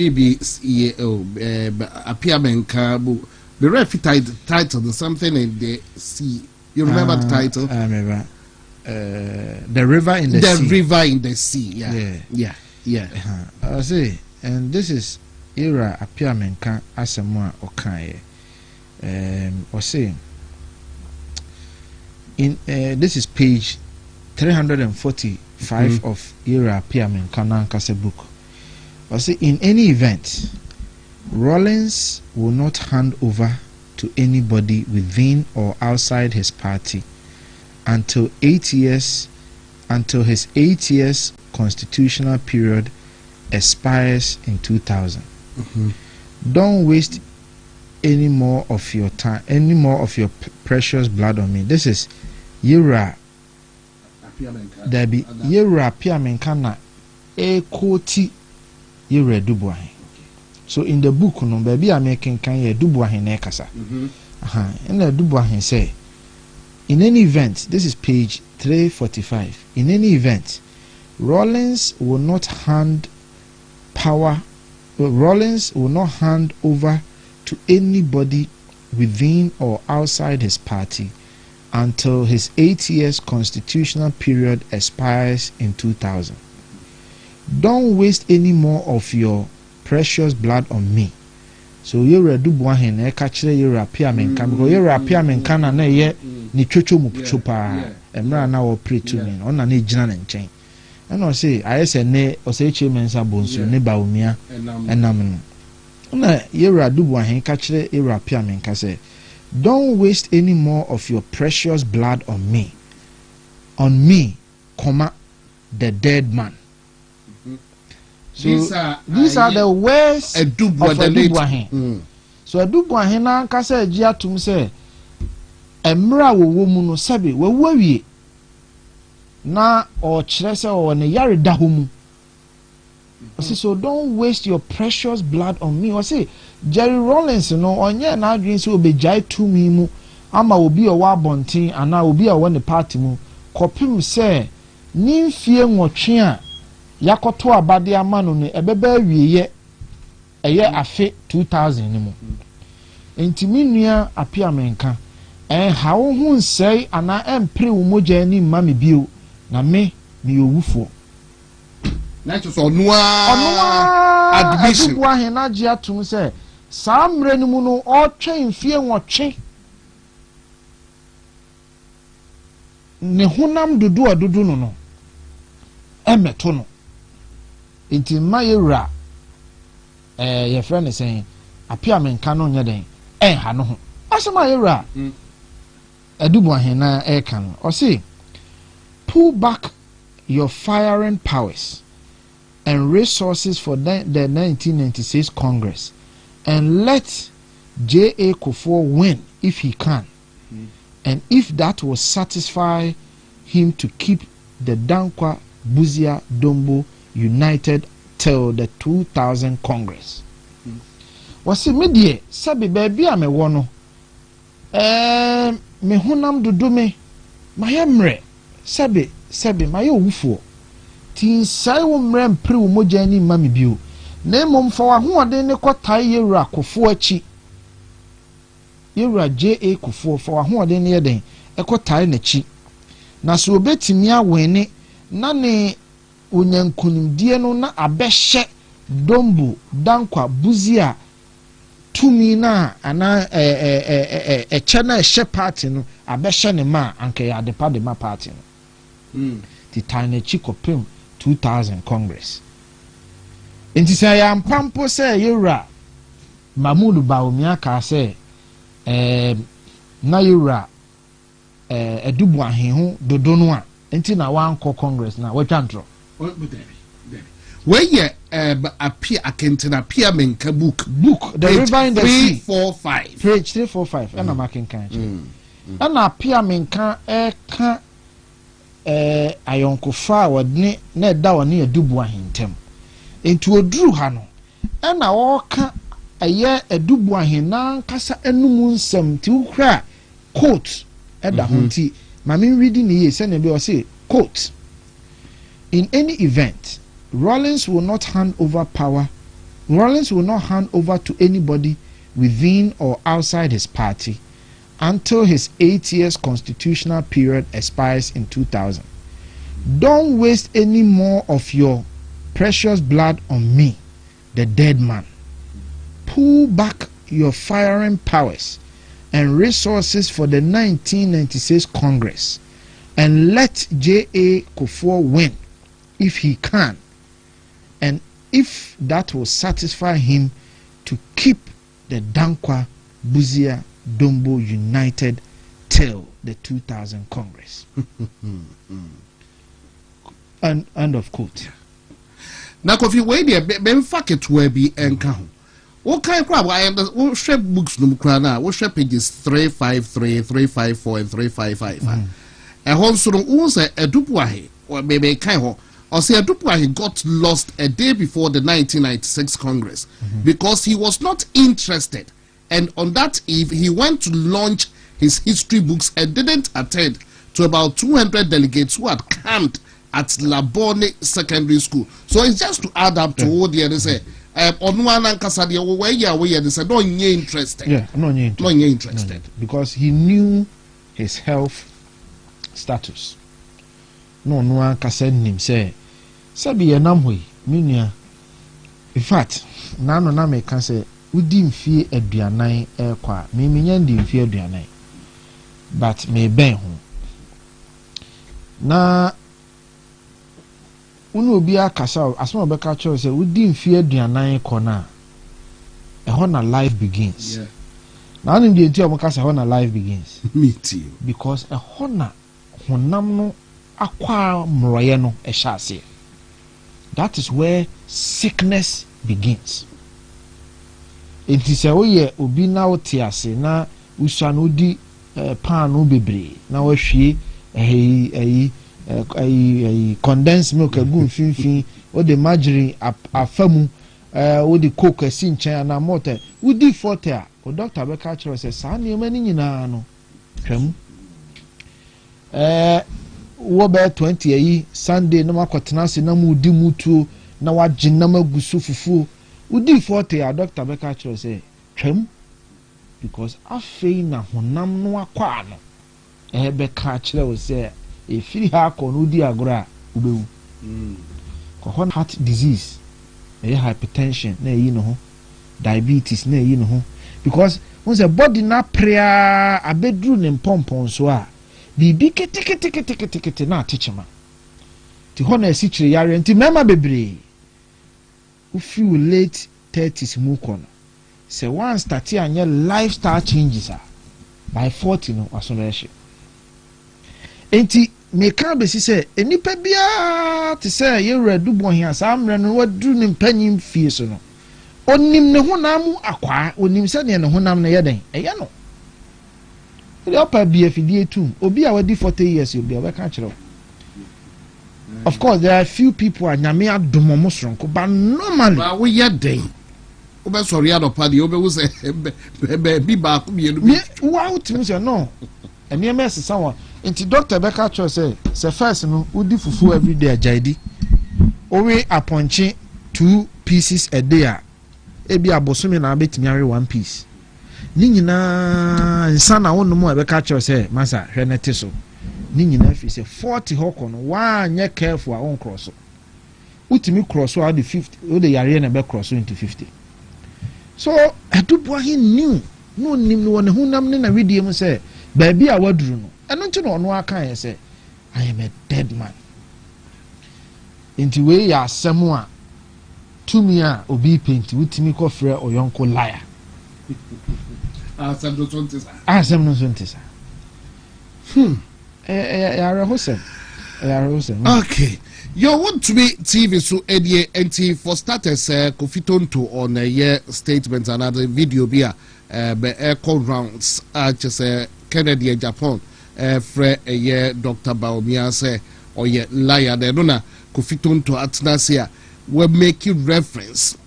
appearment can book. The refi title something in the sea. You remember the title? I remember. The river in the sea. The river in the sea. Yeah. I say, and this is Ira appearment can asemwa okaye. Or say in this is page 345 of Ira appearment can Nkansah book. Or say in any event, Rawlings will not hand over to anybody within or outside his party until his 8 years constitutional period expires in 2000. Don't waste any more of your time, any more of your precious blood on me. This is Ira. There be Ira Piamenkana a quote Ira Dubuahin. So in the book, no baby, I'm making Kanye Dubuahin Nkansah. And the Dubuahin say, in any event, this is page 345. In any event, Rawlings will not hand over to anybody within or outside his party until his 8 years constitutional period expires in 2000. Don't waste any more of your precious blood on me. So you're a Dubuahin, a catcher, you're a Piamenkan, because you're a Piamenkan and a ye ni chocho muchupa, and now pray to me on an age and chain. And I say, I say, ne, or say, Chimensa Bonsu, ne Baumia, and Naman. You're a Dubuahin, catcher, you're a Piamenkan say, don't waste any more of your precious blood on me, comma, the dead man. So these are the words of Dubuahin. So Dubuahin na Nkansah egia tum say emra wo mu no sabe we wawie na o kire say o ne yare da ho mu. So don't waste your precious blood on me. O say Jerry Rawlings no onye na adwin say obejai tumi mu ama obi o wa bonten ana obi a wo ne party mu kopim say nimfie nwotwe a yakoto abade amano ne ebeba wieye eye afe 2000 ni mu entimi nua apiamenka ha wo hu nsei ana empre wo moja ni mame bio na me owufo na cho so noa admission adubu ahena gye atum se saa mre ni mu no o twen fie nwotwe ne hunam dudu no emeto no inti mayera your friend is saying apiamenka no nya den ha no ho asema yera Edubuahin na kan o say pull back your firing powers and resources for the 1996 Congress and let J.A. Kufuor win if he can, and if that will satisfy him to keep the Dankwa Buzia Dombo united till the 2000 Congress. Wasi medie sabi baby a me wono me honam dodo me mayemre sabi maye owufo tin sai wo mre mpre wo mogya ni ma me bio na mom fa wa hoɔden ne kɔtae yewura Kufuor achi yewura J.A. Kufuor fa wa hoɔden ne yɛden ɛkɔtae n'achi na so obetimi awene na ne onyankunimdie no na abɛhyɛ Dombo Dankwa Buzia tumi na ana eche na ehye party no abɛhyɛ ne ma anka ya adepa de ma party no ti tane chikopem 2000 Congress enti sɛ ya mpampo sɛ yewura Mahmoud Bawumia ka sɛ na yewura edubu ahenhu dodo no a enti na wankɔ Congress na watwantro where ye appear akentina appear menka book the river in the sea 345 page 345 and I'm making kind and appear menka ka ayonkofa wadne na da woni adubu ahentem enti oduru ha no na woka aye adubu ahena nkasa enum nsem ti ukra quote eda honti mama reading here say na be o say quote in any event Rawlings will not hand over to anybody within or outside his party until his 8 years constitutional period expires in 2000. Don't waste any more of your precious blood on me, the dead man. Pull back your firing powers and resources for the 1996 Congress and let J.A. Kufuor win if he can, and if that will satisfy him to keep the Dankwa Buzia Dombo united till the 2000 Congress. End of quote. Now, Kofi, where the benefit will be encountered. What kind of crap? I am the share books no crana. What share pages 353, 354, and 355. A whole sort of a dupuahe or maybe kind or say a dupuahe got lost a day before the 1996 Congress because he was not interested. And on that eve, he went to launch his history books and didn't attend to about 200 delegates who had camped at Labone Secondary School. So it's just to add up to what the other say. On one Nkansah, they said, no, you're interested. Yeah, no, you're interested. Because he knew his health status. No, Nkansah him say, Sabi Yanamwe, Minia. In fact, Nano Name can say, we didn't fear a Dianai airqua, Mimian didn't fear Dianai, but may ben home. Na unu obi akasa asoma beka cho say we din fear duanan kona e ho na life begins. Yeah. Na anu die nti o kasa ho na life begins. Me too. Because e ho na honam no akwa mroye no e hyase. That is where sickness begins. Enti se wo ye obi na otiase na usua no di pan no bebre na wo hwie condensed milk agu mfimfin o de margarine afamu o de coke asi nkyɛn na motor wo di forte a o doctor be ka kyerɛ sɛ saa nneɛma ni nyinaa no hwam wo be 20 ayi Sunday na makɔtena se na mu di mutuo na wagye na magu so fufuo wo di forte a doctor be ka kyerɛ sɛ twam because afei na honam no akɔ ano be ka kyerɛ wo sɛ if you have di agora ubewu heart disease hypertension na yi no ho diabetes na yi no ho because once a body na prayer abedru ne pompon so a bibi ketekete na atechema ti ho na esi kire yare nti mema bebre u feel late 30s mu kono say one start anya lifestyle changes by 40 no asoreshe enti me kan be si say enipa bia te say ye redu bo hia sa amre no wadru ne mpanyim fie so no onim ne honam akwa onim se ne honam ne yeden eye no the upper BFD too obi a wadi 40 years obi a weka kire of course there are few people anyame adomomo sonko but normally we yeden obe sorry adopa de obe wo se bi ba ko bienu me wa utimi se no ene me sesa wa nti doctor beka cho say first no udi fufu every day ajaidi owe aponche 2 pieces a day a ebi abosome na betimi are 1 piece ni nyina nsa na wonu mu beka cho say masa hwe nete so ni nyina fi say 40 hoko no wa anye careful a on cross utimi cross out the 50 o de yare na be cross into 50 so adubo he new no nim no ne hunam ne na widie mu say baabi a waduru no eno nti no ono aka ye say I am a dead man inti we ya asemu a tumi a obi penti utimi ko frɛ oyonko liar asem no sontisa ya hosem okay you want to be TV so edie enti for starters Kofitonto on a year statement another video bia be call rounds just Kennedy Japan frɛ a Dr. Baumia say or ye liar de no na Kofitonto atnasia we making reference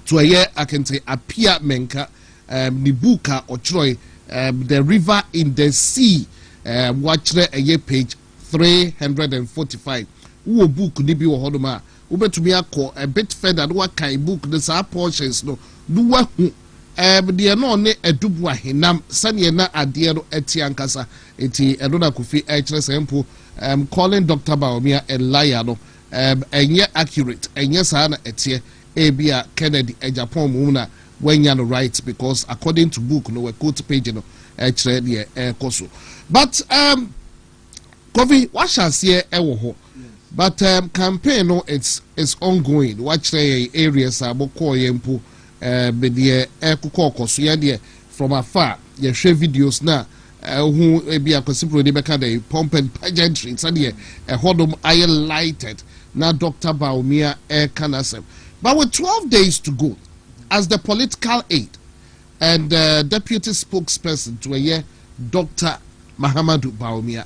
to a year I can say appear menka nibuka or Troy the river in the sea watch a year page 345 wo book ni bi wo hodoma wo betumi akọ a bit further no kan book the sa portions no do wa hu de no ne adubu ahenam sane na ade no ati ankasa eti eno na kofi kire sempo calling Dr. Baumia a liar no enye accurate enye sa na etie ebia Kennedy Japan mu na wenya no right because according to book no we quote page no kire de koso but Kofi what shall see ewo ho but campaign no it's ongoing watch the areas aboko yempo be de ekoko so ya de from afar ye share videos na who be akosipro de beka the pomp and pageantry so de hodom aye lighted na Dr. Baumia kanasem but with 12 days to go as the political aide and deputy spokesperson to a year Dr. Mahamudu Baumia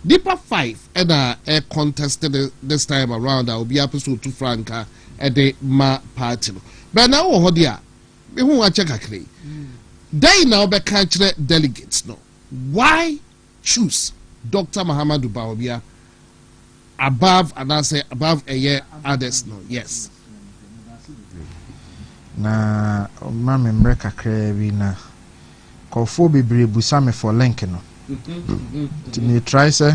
Deeper 5 and contested this time around. I will be episode 2 Franca at the Ma party. But now, Hodia, we won't check a clay. They now be country delegates. No, why choose Dr. Mahamudu Baumia above and I say above a year others? No, yes. Na mama mreka krebi na kofo bebre busame for link no. To me try say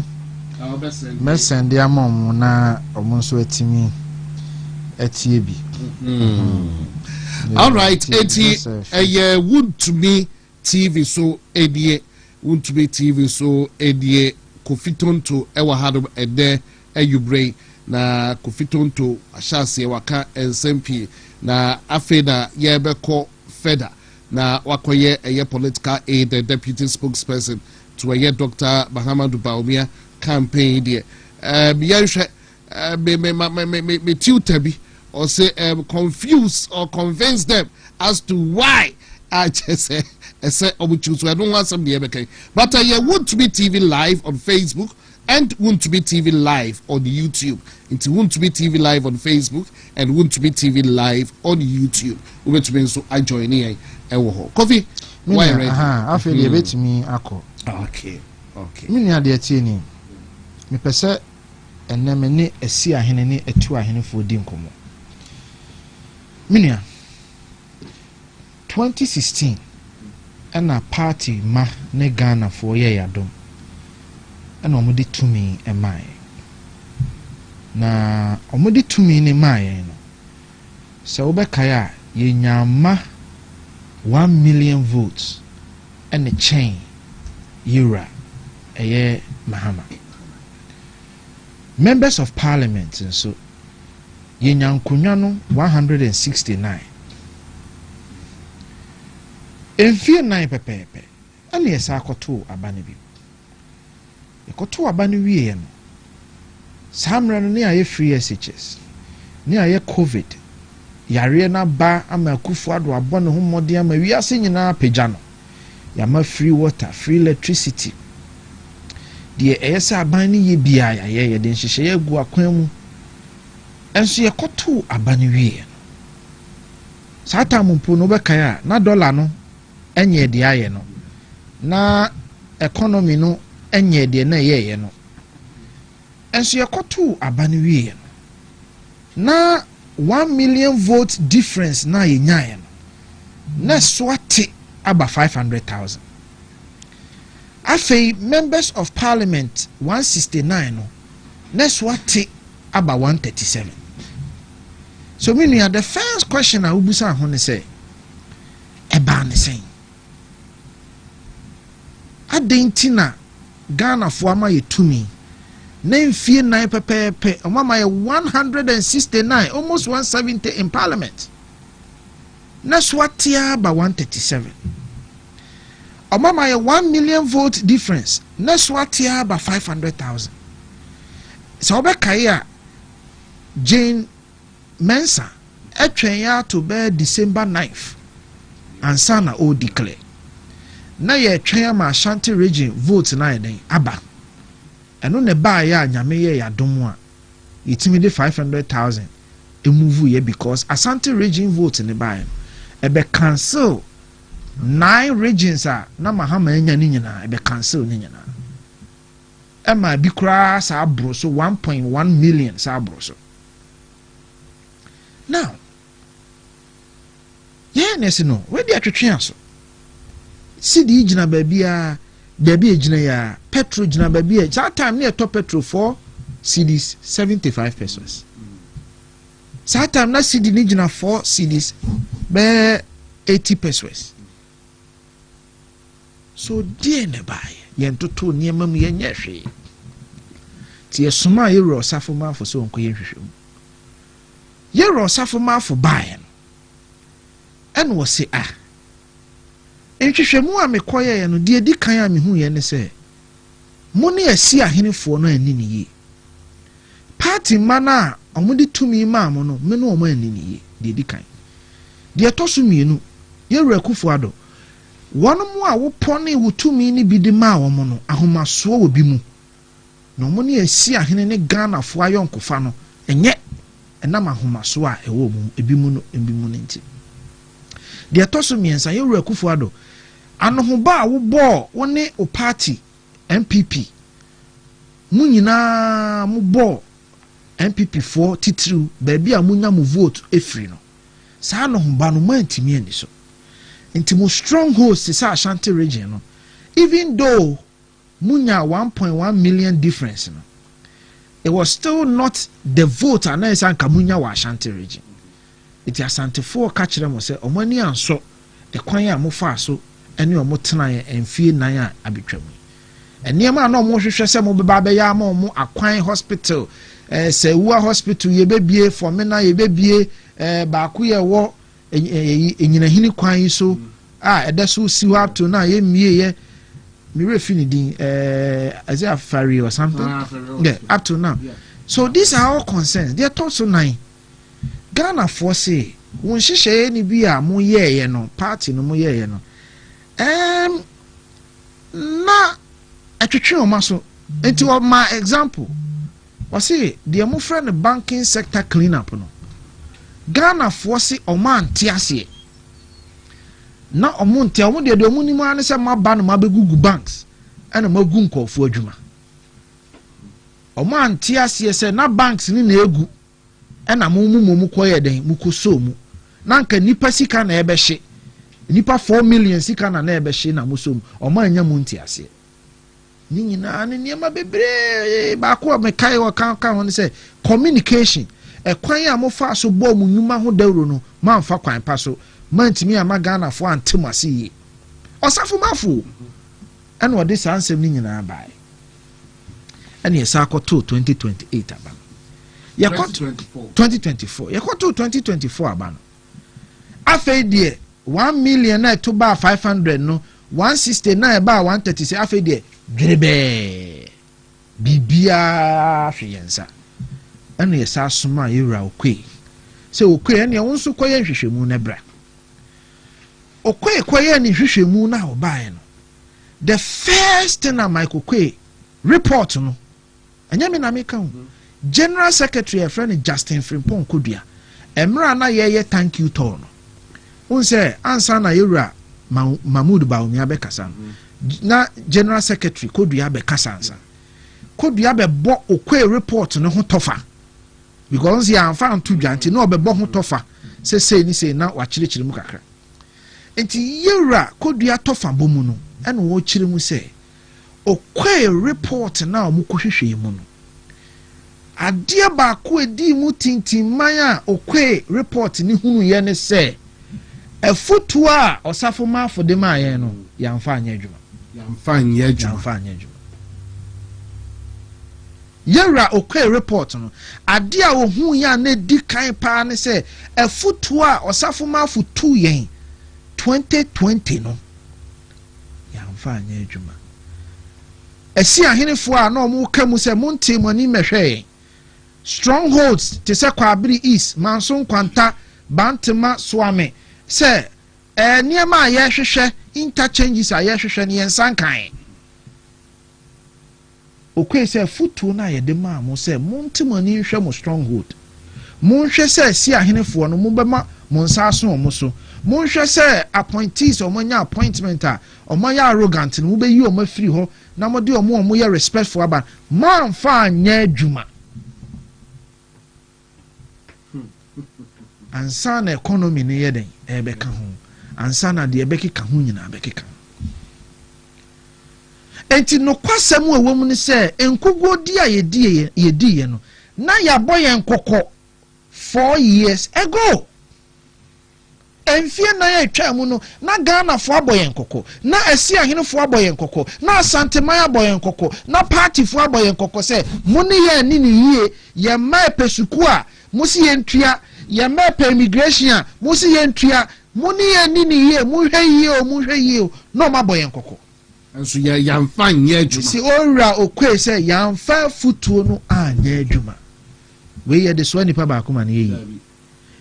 me send their mom na omonso etimi etie bi all right eti would to me TV so edie would to be TV so edie Kofitonto ewa hadom ede eyubre na Kofitonto ashase waka ensempie na afe na yebeko feda na wakoye eye political aid the deputy spokesperson to a year Dr. Mahamudu Baumia campaign there. Me tutor be or say confuse or convince them as to why I just say so I don't want some the but I want to be TV live on Facebook and want to be TV live on YouTube. It want to be TV live on Facebook and want to be TV live on YouTube. Which means so I join here. Coffee. Why ready? I feel a bit me ako. Okay. Mini ade tie ni. Me pese eneme ne esi ahene ne etu ahene fo di nkomo. Mini 2016 na party ma ne Ghana fo ye yadom. Na omudi tumi emai. Na omudi tumi ne mai no. Se obekaya ye nyama 1 million votes and a chain Yura eye Mahama. Members of Parliament and so yenyankunyano 169. Enfie 9 pepepe. Ani esa akoto abane bi. Ekoto abane wie no. Samra no ne aye free SHS. Ne aye COVID. yare na ba ama akufo ado abɔ ne ho mmɔden ama wiase nyinaa pagya no yama free water free electricity deɛ ɛyɛ sɛ aban no yɛ bia yɛyɛ yɛde nhyehyɛ agu akwan mu ɛnso yɛkɔto aban no wie no saa time mpo no bɛkae a na dollar no ɛnyɛ deɛ ayɛ no na economy no ɛnyɛ deɛ na ɛyɛyɛ no ɛnso yɛkɔto aban no wie no na 1 million vote difference na yɛnyaeɛ no na so ate aba 500,000 afei members of parliament 169 no na so ate aba 137 so meaning the first question I ubusa ho ne say eba ne sen adentina Ghana fo ama yetumi na mfie nan pepepe omama ye 169 almost 170 in parliament na so ate aba 137 omama ye 1 million vote difference na so ate aba 500,000 so obekaye a Jane Mensa etwen ya to be December 9th ansa na o declare na ye twen ma Ashanti region vote na eden aba eno ne ba ya nyame ye yadom a yetimi de 500,000 emuvu ye because Ashanti region vote ne ba ebe cancel 9 regions a na mahama enya ni nyina ebe cancel ni nyina ema bi kura sa abro so 1.1 million sa abro so. Now, yeah, no, where the attraction so? See the jina baby jina ya petrol jina baby. That time near top petrol for CDs 75 pesos. That time na CD ni jina 4 CDs be 80 pesos. So dear ne buy yen toto niyama mu yen yehwe. Ti esuma yero safo ma for so onko yehwehwe. Yero safo ma for buy and was say nhwehwemu a mekoye ye no de di kan a mehu ye ne se mo ne asi ahenefo no ani ne ye party mana omudi tumi ma mo no me no o ma ani ne ye de di kan de toso mienu Yero akufo ado wono mu a wo pone wo tumi ni bi de ma wo mo no ahomaso wo bi mu no mo ne asi ahene ne Ghana fo ayonkofa no enye enam ahomaso a ewo mu ebi mu no nti de toso miensa Yero akufo ado anohoba a wo bo woni o party MPP mu nyina mu bo MPP for titru baabi a munya mu vote efri no sa anohoba no mantimi ani so nti mo strongholds se Ashanti region no even though munya 1.1 million difference no it was still not the vote and is anka munya wa Ashanti region it Ashanti for catch them say omani anso e kwan a mo fa so ene omo tena enfie nan a abetwam enema na omo hwehwe se mo beba be ya ma omo akwan hospital Sewua hospital ye bebie for me na ye bebie ba ku ye wo enyina hini kwan so edeso si wa to na ye mie ye me refi ni din as a ferry or something yeah up to now so these are all concerns they are thought so nine Ghana for say won hihye ni bi a mo ye no party no mo ye no na atwetwe o maso enti o ma example o say the mo friend banking sector clean up no Ghana for say o man tiase na omonte omo de omunimu ane se maba no mabegugu banks ena magu nkofo adwuma omo antiase se na banks ni na egu ena mu koye den mu koso mu na nka nipa sika na ebehye nipa 4 million sika na ebehye na musom omo anya mu ntiase ni nyina ne niema bebre ba ko me kai wo kan ho se communication kwan a mo fa so bo mu nyuma ho dawro no ma mfa kwan pa so mantimi ama Ghana fo antemasi yi osafo mafo ene ode sansem ni nyina bai ene yesa akoto 2028 aba yakoto 2024 yakoto 2024 aba no afei de 1 million na to ba 500 no 169 ba 136 afei de dwerebe bibia hweyensa ene yesa asoma yewura okwe se okwe ene wonso koye hwehwemu na bra okwe koye ni hwehwemu na obae no the first thing na Michael Kwe report no anya me na meka ho General Secretary a friend Justin Frimpong Kodua emra na ye thank you to no unse ansa na yewura Mahmoud Baumia be kasa na General Secretary Kodua be kasa ansa Kodua be bo okwe report no ho tofa because ya anfa anto dwanti na obebo ho tofa se ni se na wa chirechire mu kakra enti yewura Kodua tofa bomu no ena wo chire mu se okwe report na omukohwehwe mu no adia ba ko edi mu tintinman a okwe report ni hunu ye ne se efutu a osafo ma afode ma ye no yamfa anya adwuma yera okwe report no adia wo hu ya na di kan pa ne se efutu a osafo ma afutu yen 2020 no yamfa anya adwuma esi ahenefo a na omo kamu se monte mani mehwe strongholds te se kwabiri east manson kwanta bantema swame se niema a ye hwehwe interchanges a ye hwehwe ne yensankan okwe se futu na ye de ma mo se monte mani hwe mo stronghold monhwe se si ahenefo no mo bema mo nsa so mo so monhwe se appointees o manya appointment a o manya arrogant no be yi o ma free ho na mo de o ye respectful aba man fa anya adwuma ansa na economy ne ye den ebeka ho ansa na de ebekeka ho nyina ebekeka enti no kwasem ewom ne se enkugodi a yedi ye no na ya boye nkokọ 4 years ago enfie na ya twa mu no na Ghana fo aboye nkokọ na esi ahene fo aboye nkokọ na Asantema aboye nkokọ na party fo aboye nkokọ se muni ye ni yie ye ma pesuku a musi ye ntua ye ma pe immigration a musi ye ntua muni ye ni yie mu hwe yie o no ma aboye nkokọ enso ya yamfa nya adwuma si ora okwe se yamfa futuo no anya adwuma we ye de so nipa ba akoma ne yi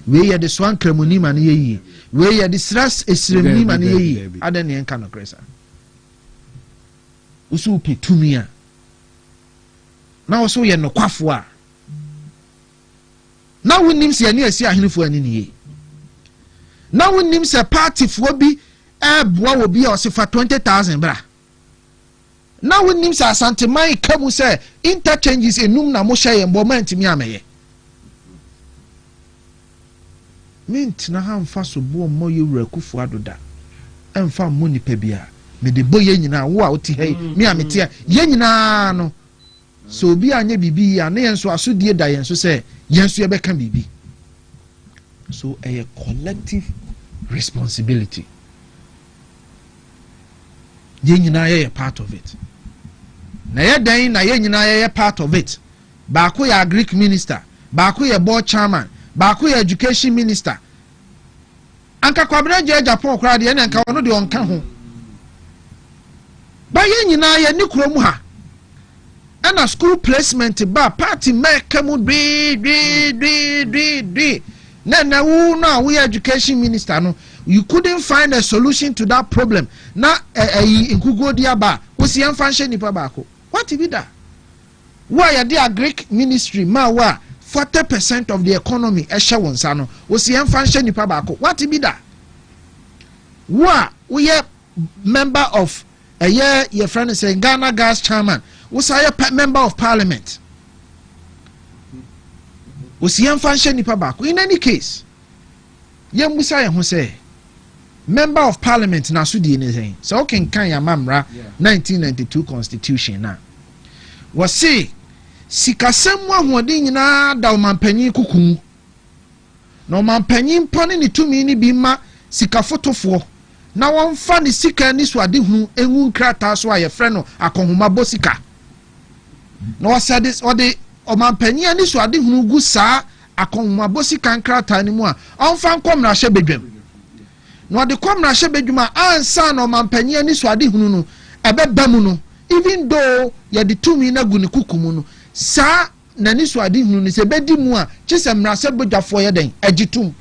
we ye de so ankramuni ma ne yi we ye de stras esremni ma ne yi adan ne enka no kresa usu petumia na oso ye no kwafo a na wonim se ani asi ahenefo ani ne yi na wonim se party fo bi boa wo bi a osifa 20,000 bra na wonim se Asantema kamu se interchanges enum na mo hye mbo ma ntimi ameye mint na hamfa so bo mo yewura kufu adoda emfa mo nipa bia me de boye nyina wo a oti hei me amete ye nyina no so obi anya bibi ya na yenso asodie da yenso se yenso ye beka bibi so a collective responsibility ye nyina ye part of it na ye dan na ye nyina ye part of it ba ko ya Greek minister ba ko ye board chairman ba ko ye education minister anka kwabra je Japan kra de na nka wono de onka ho ba ye nyina ye ni kuro mu ha ana school placement ba party make mu dwi na wu na we education minister no you couldn't find a solution to that problem na nkugodi aba wo si yamfa nhye nipa ba ko what be that why ya the Greek ministry ma wa 40% of the economy ehye wonsa no wo si yamfa nhye nipa ba ko what be that wa we member of your friend say Ghana gas chairman wo say member of parliament wo si yamfa nhye nipa ba ko in any case yem musa ye ho say member of parliament na so die ne sen so okay kan ya mamra 1992 constitution na wo say sikasem ahoden nyina da omampanyin kukum na omampanyin pone ne tumi ni bi ma sikafotofo na wonfa ne sika ni so ade hu enwu nkrata so aye frɛ no akonhoma bosika na wo say this ode omampanyin ni so ade hu gu saa akonhoma bosika nkrata ni mu a onfa nkomra hye bedwam no de komra hye bedwuma ansa na omampanyin ni so ade hunu no ebeba mu no even though ye de tumi na gu ne kukumu no sa nani so ade hunu ni se bedi mu a kyese mrase bodwafo ye den agitum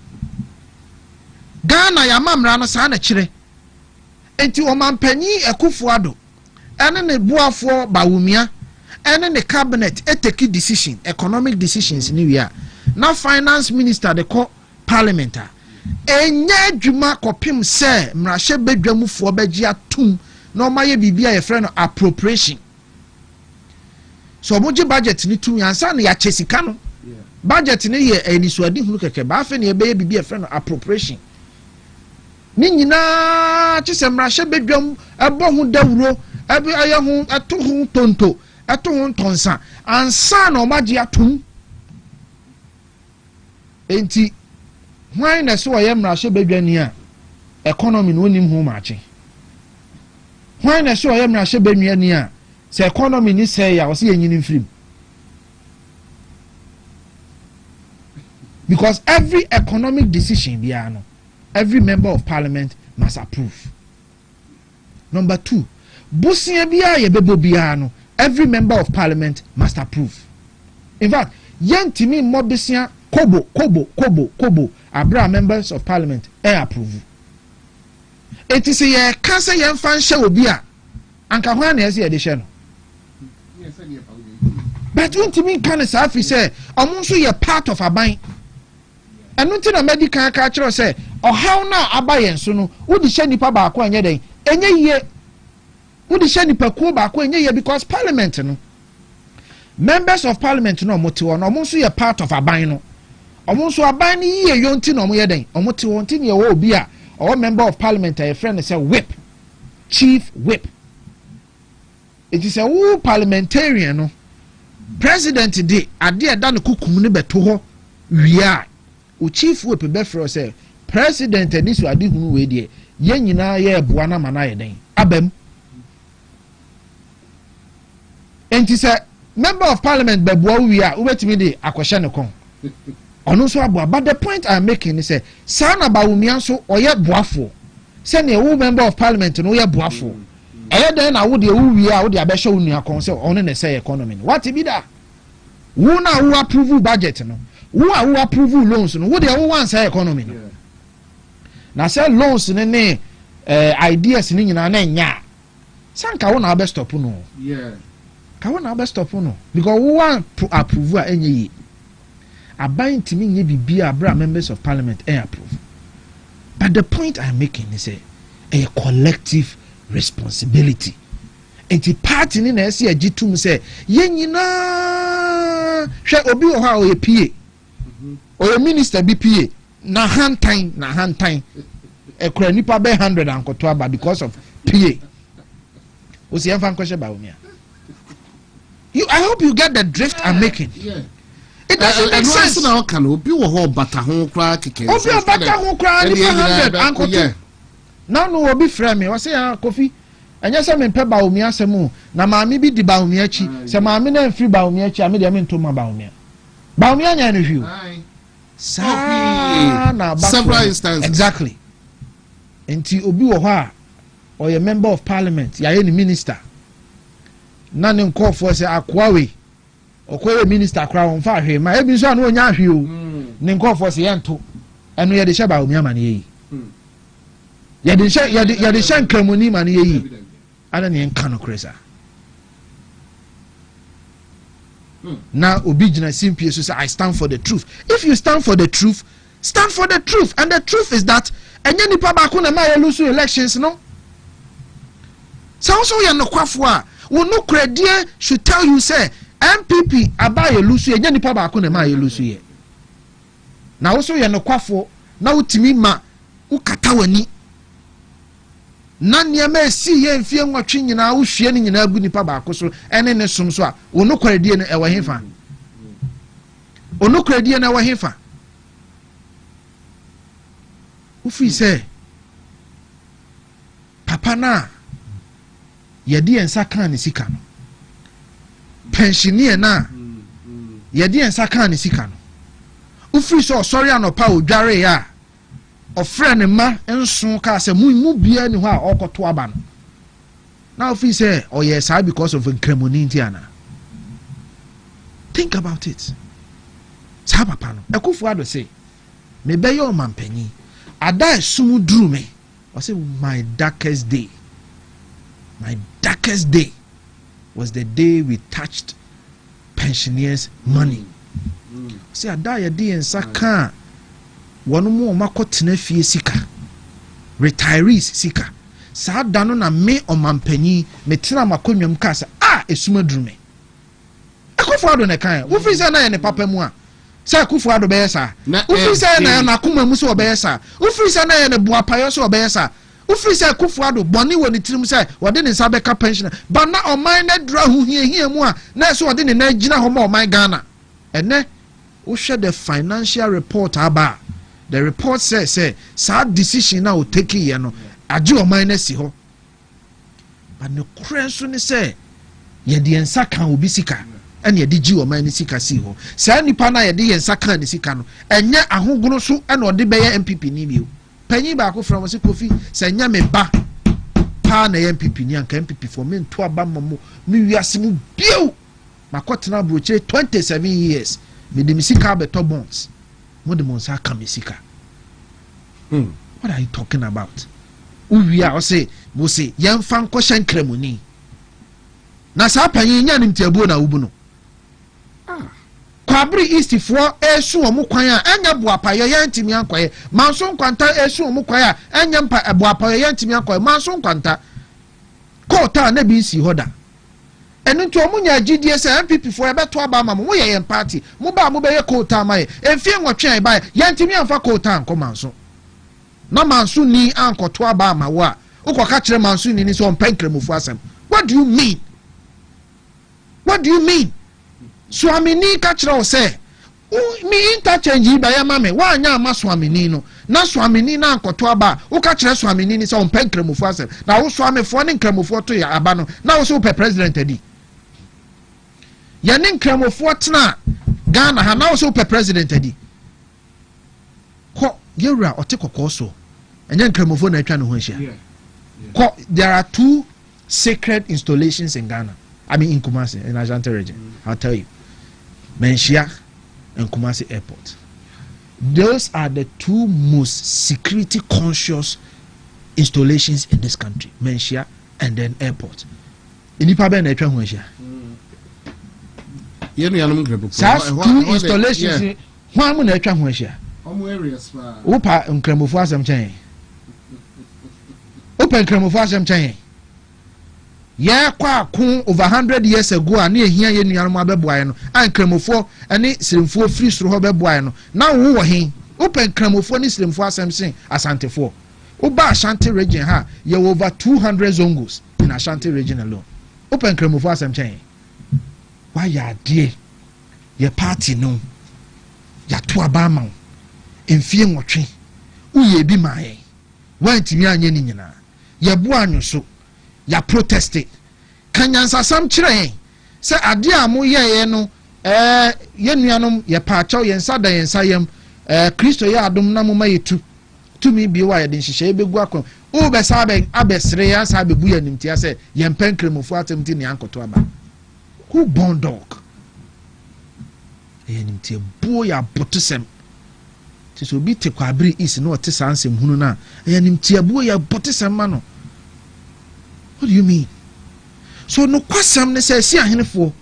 Ghana ya mamra no sa na kire enti o mampanyi ekufo ado ene ne buafo bawumia ene ne cabinet eteki decision economic decisions ni wi a na finance minister de ko parliament a enye adwuma kopim se mrahye bedwamufo beji atum na omaye bibia ye frɛ no appropriation so moji budget ni tum yansa na ya chesika no budget ni ye enisuade hunu keke ba afa na ye be bibia frɛ no appropriation ni nyina kyese mrahye bedwam ebo ho dawuro ebe aye ho eto ho tonto eto ho tonsa ansa na omaji atum enti hwan na so ye mrahye bedwani a economy no nim ho maache hwan na so ye mrahye bedwani a se economy ni say ya o se yenyini mfrim because every economic decision bia no every member of parliament must approve. Number 2, busia bia ye bebo bia no every member of parliament must approve. In fact, yentimi mo busia kobo abra members of parliament approve. It is a cancer yen fan show bia anka hwan na ye de hye no. But yentimi kan safi say omunso ye part of aban. Enu ti na medical ka kire say ohaw na abayen so no wodi hye nipa ba ko enye den enye ye wodi hye nipa ko ba ko enye ye because parliament no members of parliament no mote won omunso ye part of aban no omunso aban ni ye yonti no mo ye den omote won ti ne ye wo obi a or member of parliament a friend say whip chief whip it is a who parliamentarian no president de ade eda ne kukum ne beto ho wia o chief whip be fro say president ani so ade hunu we de ye nyina ye boa na mana ye den abam enti say member of parliament be boa wia wo betimi de akwhye ne kon ono so aboa but the point I am making is say sana bawumia so oye boafo say na wo member of parliament no ye boafo eye den na wo de wo wia wo de abehye wo nua kon say ono ne say economy what be that wo na wo approve budget no wo approve loans no wo de wo wan say economy no na say loans ne ideas ni nyina na nya sanka wo na be stop no ka wo na be stop no because wo wan approve a enye yi aban timi nye bibia abra members of parliament approve. But the point I'm making is a collective responsibility. And the party ni na see agitum say ye nyina hwe obi o ha o ye PA o ye minister bi PA na hantan ekura nipa be 100 ankoto aba because of PA o si enfan kwhye ba omia. I hope you get the drift I'm making. It doesn't make sense. Now can obi wo ho bata ho kra keke. Obi o bata ho kra ni 100 ankoto. Now no obi frame me o say Kofi anya se me pe ba omi asem na maami bi di ba omi achi se maami na mfiri ba omi achi ame de me ntoma ba omi. Ba omi anya no hwiu. Na several instances. Exactly. Enti obi wo ho a or a member of parliament ya ye ni minister. Na ne nkofo se akwawe okoye minister kra won fa hwe ma ebi so anu onya hwe o ne nkofo se yento enu ye de hye ba omi amane yi ye de hye nkramoni mane yi ana ne nka no kresa na obi gina simpie so say I stand for the truth. If you stand for the truth, stand for the truth, and the truth is that enye nipa ba ko na ma ye lose elections no so ye no kwafo a wo no kradie should tell you say MPP abaye lusu ye nipa ba ko na ma ye lusu ye na wo so ye no kwafo na wutimi ma ukata wani na niam esi ye mfie nwatwe nyina wo hwie ni nyina agu nipa ba ko so ene ne som so a wo no kradie no ewo hefa ono kradie no ewo hefa wo fi say papa na ye de ensa kan ne sika no pensioner na ye de ensa kan ne sika no ufiri so sorry anopa odware ya ofre ne ma enso ka se mu bia ni ho a okoto aba no na ufiri say oye sa because of nkramoni nti ana think about it. Saa papa no Akufo-Addo say me be your man panyin ada esum duru me. I say my darkest day was the day we touched pensioners money. Say ada ye di ensa ka wono mo makotena fie sika retirees sika saa da no na me omampanyi me tena makonwam ka say esum duru me. Akufo-Addo ne kan wo fi say na ye ne papa mu a say Akufo-Addo be yesa wo fi say na akoma mu so be yesa wo fi say na ye ne boapayo so be yesa wo fi say Akufo-Addo boni woni tirim say wode ne nsa beka pension ba na oman na dra hu hia mu a na so wode ne na gina ho ma oman Ghana ene wo hwe the financial report aba the report says sa decision na o take ye no age oman na si ho but no krenso ne say ye de nsa kan obi sika ene ye de gi oman ni sika si ho sa nipa na ye de ye nsa kan ni sika no enye ahogoro so ene ode be ye MPP ni bio panyi ba ko from se Kofi se nya me ba pa na ye MPP ni anka MPP for me to aba mamo me wiase mu bio makotena broche 27 years me de sika beto bonds mo de monsa ka me sika. What are you talking about? Uwia o say mo say yemfa nkoshe nkremoni na sa panyi nya nimtiabuo na wubu no Kwabri East for esu omu kwan a enya boapayo yantimi ankoye manso nkwanta esu omu kwan a enya mpa boapayo yantimi ankoye manso nkwanta kota na bi si hoda enu nto omu nya gidie se MPP for ebeto aba ma mo ye party mo ba mo be ye kota ma ye enfie nwotwe ai ba yantimi anfa kota anko manso na manso ni ankoto aba ma wo a ukoka kire manso ni so mpenkremufo asem. What do you mean? What do you mean? Swamini ka kire o say mi interchange ba ya mame wa anya ama swamini no na swamini na ankoto aba uka kire swamini ni so mpenkremufo asem na wo swamefo ne nkremufo to ya aba no na wo so pe president adi ya ne nkremufo tena Ghana ha na wo so pe president adi ko yewura otekoko so enye nkremufo na atwa ne ho ahia ko there are 2 sacred installations in Ghana. I mean in Kumasi in Ashanti region. I'll tell you. Menshia and Kumasi Airport. Those are the 2 most security conscious installations in this country. Menshia and then airport. Inipa be na atwa ho ahia. Yenu ya no nkremufo. Such 2 installations hwan mu na atwa ho ahia. Omo areas fa. Upa nkremufo asem chen. Upa nkremufo asem chen. Ya Kwaku over 100 years ago ani ehia ye nuanom abeboaye no ankremofo ani sirimfo free soro ho beboaye no na wo he open kremofo ni sirimfo asemsen asantefo uba Ashanti region ha ye over 200 zongos in Ashanti region alone. Open kremofo asemchen why ya die ye party no ya to abama emfie nwotwe uye bi maaye wantimi anye ni nyina ye bo anwoso ya protested Nkansah sam kire se ade a mo ye no ye nuanom ye paachaw ye nsa da ye nsa yam Kristo ye adom na mo mayetu tumi bi wa ye den hihye ebegu akon o be sa be abesre ya sa be bu ya nimtia se ye mpenkremofo atemti ne ankoto aba who born dog ye nimtia bu ya botosem ti so bi te Kwabri is no te sansem hunu na ye nimtia bu ya botosem ma no. What do you mean? So no kwasam ne say si ahenefo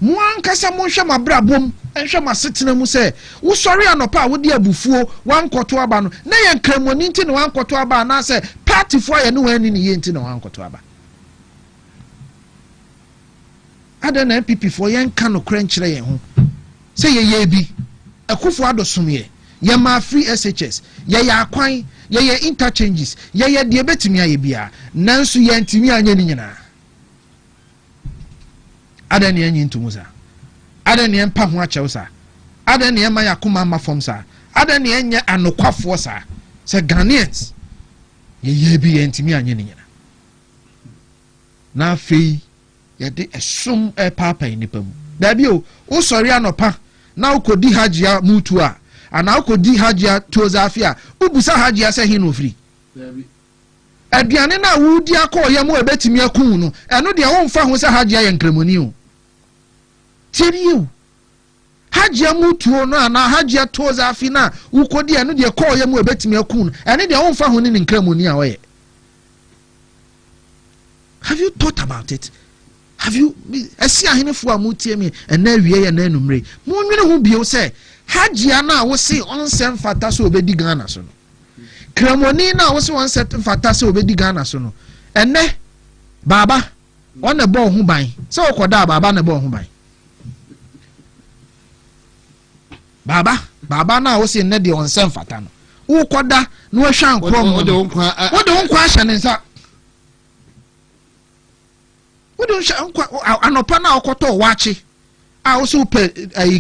mo ankasa mo hwe mabrabom enhwe masetena mu say wo sori anopa wo de abufuo wankoto aba no na ye nkramoni nti ne wankoto aba na say party fo ye ne wani ne ye nti ne wankoto aba ada na MPP fo ye nka no krenkyere ye ho say ye bi Akufo-Addo somye ye ma free SHS ye akwan ye interchanges ye de betimi aye bia nanso ye ntimi anya ni nyina ada ne anyi ntumusa ada ne empa ho akyɛw sa ada ne ema yakoma ma fom sa ada ne enye anokwafo sa se Ghanaians ye bi ye ntimi anya ni nyina na afei ye de esum papa nipa mu da bi o sori anopa na ukodi hajia mutu a ana ukodi hajia tozafia ubusa hajia se hino free aduane na wudi akọ yam ebetimi akun no eno de won fa ho se hajia ye nkremoni o tiri you hagye mutuo no ana hagye toza afina ukodi eno de call ye mu ebetimi akun ene de wonfa ho ne nkramoni a woye. Have you thought about it? Have you esi ahenefo a mutie me ena wie ye na enumre munwene ho bio se hagye na wo se onsem fata so obedi Ghana so no kramoni na wo se onsem fata so obedi Ghana so no ene baba on the ball ho ban se okoda baba na ball ho ban baba na wo se ne de onsem fata no wo koda na wo hwan krom wo de nkwa ahye ne nsa wo de nkwa anopa na okoto wachi a wo so pe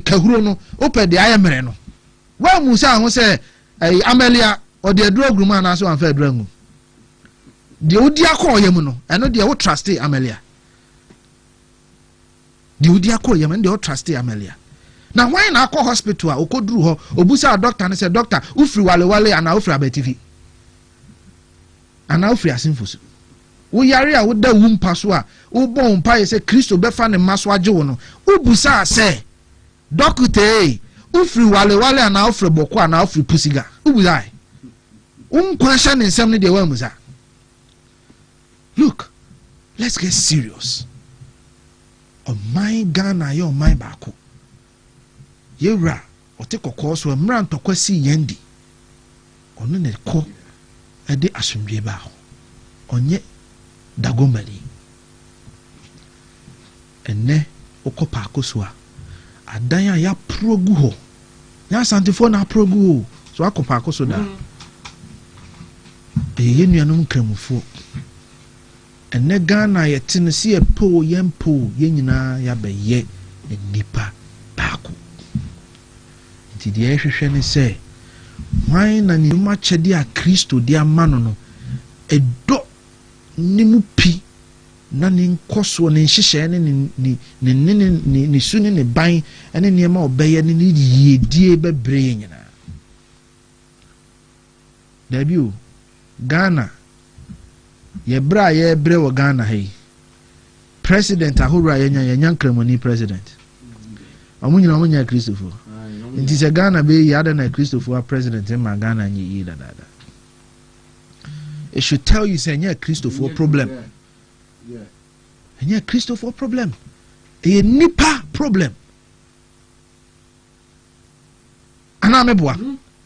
kahuro no wo pe de ayemere no wa musa ho se amelia o de aduro gruma na so anfa aduro ngu de odi akọ yem no eno de wo trust amelia de odi akọ yem de wo trust amelia na why na akọ hospital a okoduru ho obusa doctor ne se doctor ufri wale ana ufri abetifi ana ufri asinfosu wo yare a wo da wumpa so a wo bon mpa ye se Kristo befa ne maso age wo no ubusa se doctor ufri wale ana ufri boko ana ufri pusiga ubusa unkwa sha ne nsem ne de wa musa. Look, let's get serious. On my Ghana, your my bako. Yera, or take a course where Mran to kwesi yendi. On ne ko, a de asumje bao. On ye dagomali. And ne okopa koswa. Adaya ya proguho. Ya santifo na proguho. So akopa kosoda. Eye nuanum kremufo. Ene Ghana yete ne se po yempo ye nyina ya beye nipa baako nti de ehwehwe ne se hwan na ni ma chede a Kristo de amano no edo ni mu pi na ne nkoso ne nhyehyɛ ne suni ne ban ene ne ma obeye ne yedie bebre nyina dabi o Ghana Yebra yebre wo Ghana hey president ahura yenya nkramoni president amunyina Christopher nti se Ghana be yada na Christopher president ma Ghana nyi da. It should tell you say Christopher problem yeah Christopher problem e nipa problem ana meboa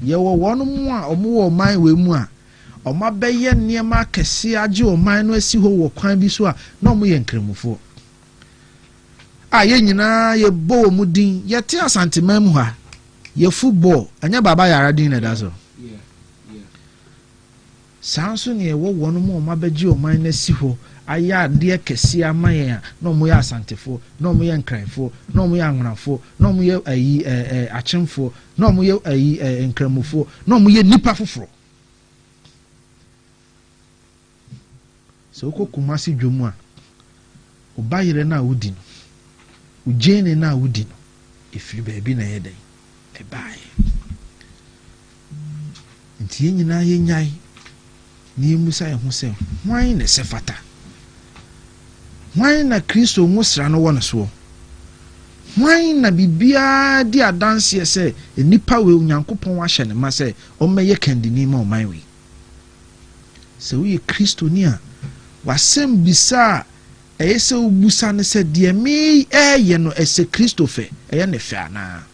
ye wo wono mu a omo wo man we mu a Oma beye niema kese age o man no asi ho wo kwan bi so a na omo ye nkremufo a ye nyina ye bo mu din ye te asanteman mu ha ye football anya baba yara din na da so sanso ne wo wono mo oma beje o man na asi ho aya de kese amaye a na omo ye asantefo na omo ye nkranfo na omo ye anwrafo na omo ye achemfo na omo ye nkremufo na omo ye nipa foforo. So ko kumasi dwomu a obayire na wudi no ujene na wudi no efiri baabi na yeden e bae nti yenyina yenyai ni musa ye ho se hwan na se fata hwan na Kristo ngosra no wona so hwan na bibia di adanse se enipa we Onyankopɔn ahye ne ma se o meye kandini ma o man we se we Kristo ni a wasem bisa ese ubusa ne se de me ye no ese Christopher eye ne fe ana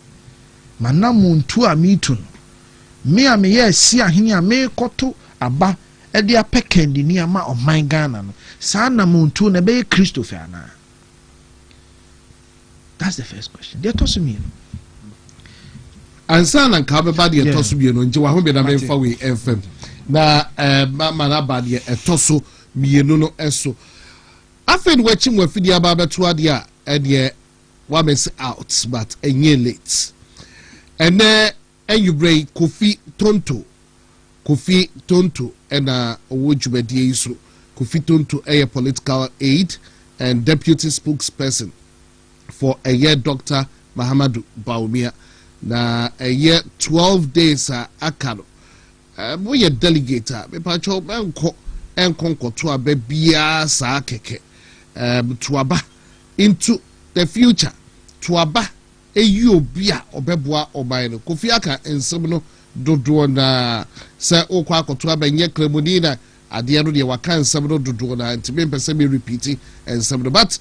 mana muntu a mitu me a me ye si ahene a me koto aba e de apekandi ni ama o man Ghana no sa na muntu na be Christopher ana. That's the first question. They toss me ansa na nka beba de toss bi no nje wa ho be na me fa we FM na mama na ba de tosso mienu no eso afen wachi mu afidi aba beto ade a ede wa miss out but enye late ene enyubrey Kofi Tonto ena owojubadie iso Kofi Tonto political aide and deputy spokesperson for a year Dr. Mahamadu Bawumia na a year 12 days akano we a delegate me pa cho enkonkoto aba bia sa keke to aba into the future to aba eyi obi a obeboa oban no Kofi aka ensem no dodo na se okwa akoto abenye kremoni na ade no de waka ensem no dodo na ntime mpese me repeat ensem no but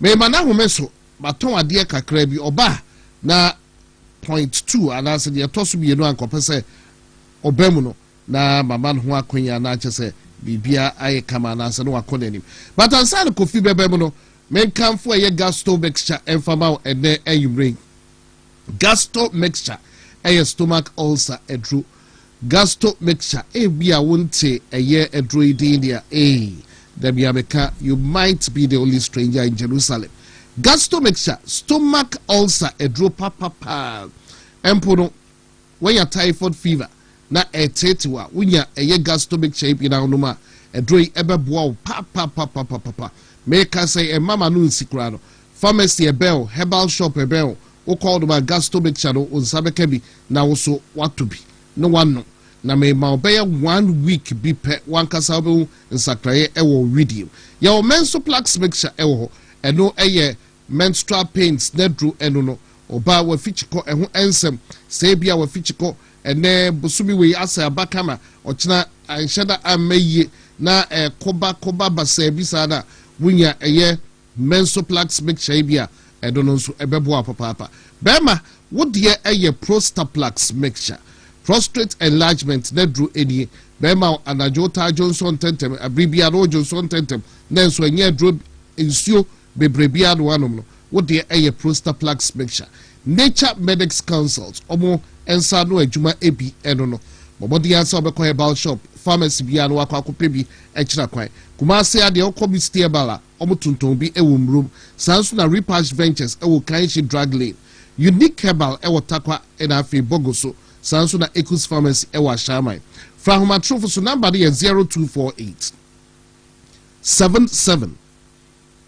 me mana homeso baton ade kakra bi oba na .2 anase de toso bi no ankopese obemu no na mama no ho akonya na chese bibia aye kama na se no wakonanim but ansane Kofi bebemu no men kamfo eye gasto mixture enfama ene ayumre gasto mixture eye stomach ulcer edru gasto mixture bia wonte eye edru idindia da bia meka you might be the only stranger in Jerusalem. Gasto mixture stomach ulcer edru papa empo when you typhoid fever na etetiwa wunya eye gasto mixture bi na onuma edru ebeboa papa make us say a mama no nsikura no pharmacy ebel herbal shop ebel o called my gasto mixture no unsabeka bi na also watobi no one no na me ma obey 1 week bi pe one kasa be nsakraye ewo video ya o menstrual mixture ewo eno eye menstrual pains nedru eno no oba wa fichiko eho ensem se bia wa fichiko ene busumi we asa abakama ochina anshada amaye na koba basa bi sada wunya eye menstrual mixture bia edono nso ebebo apapa bema wodie eye prostaplax mixture prostate enlargement nedru eni bema anajota Johnson tentem abribia no Johnson tentem nenso enye dro ensio bebrebia no anom no wodie eye prostaplax mixture Nature Medics Consults omo ensa no adwuma ebi eno no bobodi ansa obekọ herbal shop pharmacy bia no akwakope bi ekira kwan Kumase ade okobi stiebala omo tunton bi ewo mrum sanso na Repash Ventures ewo Kanshi Drug Lane Unique Herbal ewo Takwa ena afi Bogoso sanso na Ecus Pharmacy ewo Ashamai Frahoma Trofo so number dey 0248 77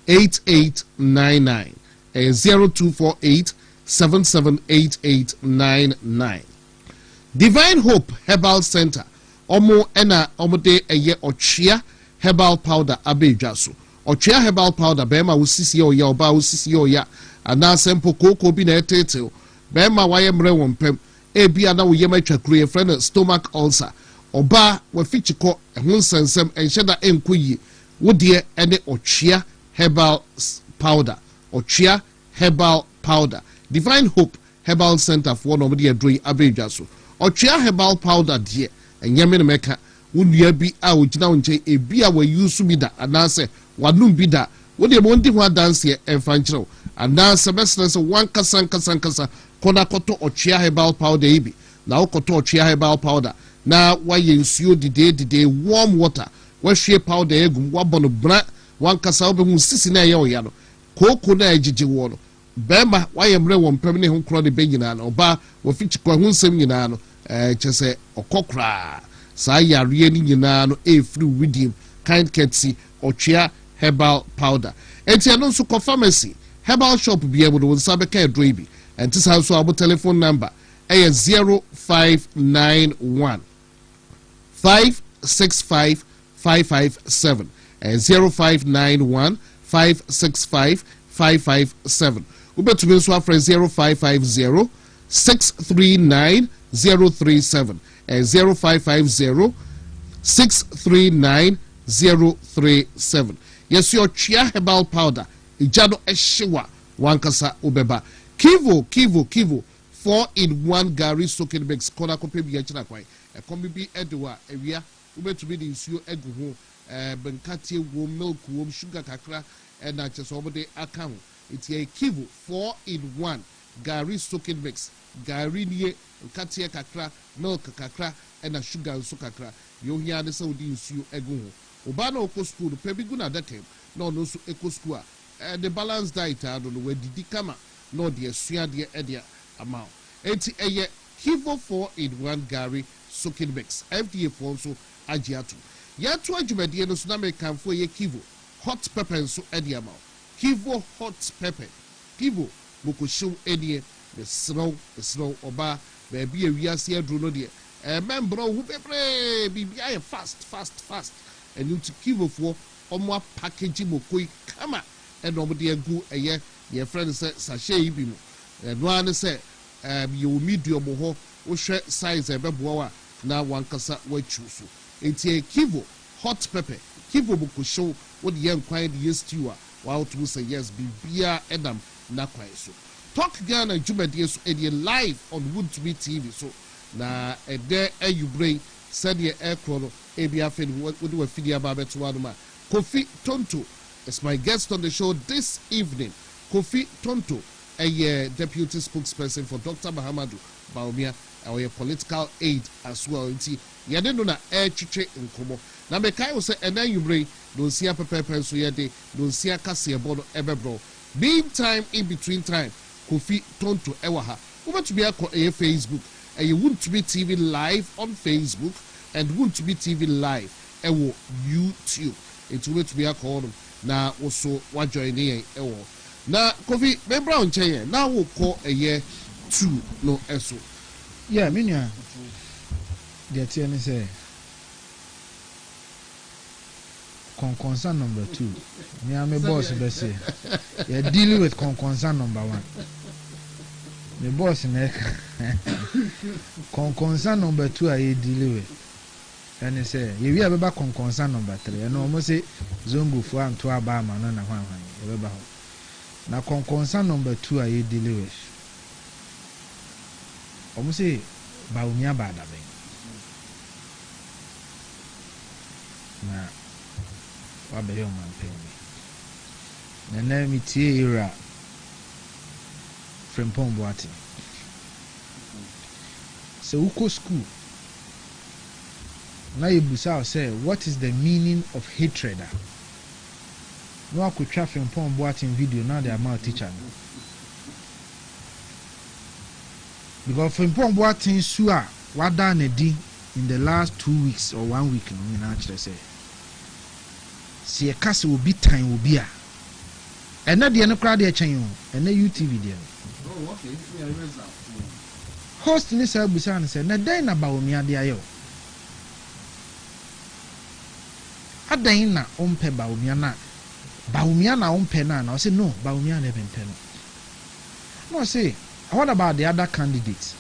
8899 0248 778899 Divine Hope Herbal Center omo ena omode eye ochia herbal powder abedwaso ochia herbal powder bema wosisi oya oba wosisi oya ana sempo koko bi na etete bema waye mre wompem ebia na woyem atwakuru ye friend stomach ulcer oba wafichiko ehun sensem enhyeda enkoyi wodie ene ochia herbal powder ochia herbal powder Divine Hope Herbal Center for nobody adroi abedwaso ochia herbal powder die enyame ne meka wonua bi a ogina wonche ebi a wayusu bi da anase wanum bi da wode mo ndi ho adanse emfa nkyerɛw anase mesene se wankasa kona koto ochia herbal powder ibi na okoto ochia herbal powder na waye nsuo dide warm water wahwie powder egum wabono bra wankasa obehu sisi na ye oya no koko na agigi wo no bema waye mre wo mpem ne ho kro de benyina no oba wafichiko ho nsem nyina no chese okokra sa yare ni nyina no free redeem kind courtesy ochia herbal powder enti no nso ko pharmacy herbal shop bi ebo do nsa beka edro bi enti sa so abo telephone number 0591 565 557 0591 565 557 ubetumi nso afre 0550 639 037 0550 639 037 yes your chia herbal powder ijado eshiwa wankasa ubeba kivo 4-in-1 Gary soaking mix kona kope bi achina kwai ekomi bi edwa ewia ubetumi di nsuo egu ho benkatie wo milk wo sugar kakra na chese obode aka ho iti kivo 4-in-1 Gary soaking mix Gary nie nkatie kakra milk kakra na sugar nso kakra yo hia ne se odi nsuo egu ho oba na okọ school pe bi gu na dakem na ono so ekọ school the balanced diet ado no wadidi kama no de asua de edia ama enti eye kivo 4-in-1 Gary soaking mix FDA for so agiato ya to adwumade no so na me kanfo ye kivo hot pepper nso edia ama kivo hot pepper kivo bokoshiw edie the snow oba baby ewiase adro no de membro hu bebre bibia ye fast and you to kivo for omo package mokoi kama and omo de agu eye your friend say sachet bi mu no ane sɛ yɛwɔ medium hɔ wohwɛ size ɛbɛboa wa na wankasa wachiw so enti kivo hot pepper kivo bokɔhyew wode yɛ nkwan de yɛ stew a wawotom sɛ yes bibia ɛnam na kwan so talk Ghana dwumadie so ɛdeɛ live on Woodtree TV so na ɛdɛ ayubrɛ sɛdeɛ ɛkorɔ no ebi afei wode wafidi aba bɛtoa no ma Kofi Tonto is my guest on the show this evening. Kofi Tonto, a deputy spokesperson for Dr. Mahamudu Bawumia, our political aide as well. You didn't know that air chiche in Komo. Now, Mekayo say, and then you bring, don't see a pepe so yet, don't see a cassia bono ever bro. Meantime, in between time, Kofi Tonto Ewaha, over to be a Facebook, and you want to be TV live on Facebook, and want to be TV live, and YouTube. It's going to be a call na also what join here na Kofi me brown chair now we call a year 2 no eso yeah minya the tell me say Nkansah number 2 me am a boss be say you dealing with Nkansah number 1 the boss make Nkansah number 2 are you dealing with. And he say, you will have a Nkansah number 3. And almost say, Zongo for am to Abama, no, no, no. Now, Nkansah number 2 are you dealing with? Almost say, Bawumia Badabe. Now, what be your man pay me? And then me Tira from Pomboati. So, Uko school. Now you busa say, what is the meaning of hatred? No, I could traffic upon watching video now they are my teacher. Because from upon watching Sua, what done a D in the last 2 weeks or 1 week, no, actually say. See a castle will be time will be a. And not the end of crowd there, and the UTV there. Oh, okay. Host in this Busan said, Nadine about me, dear. Adan na ompe Bawumia na ompe na say no Bawumia never pay no say what about the other candidates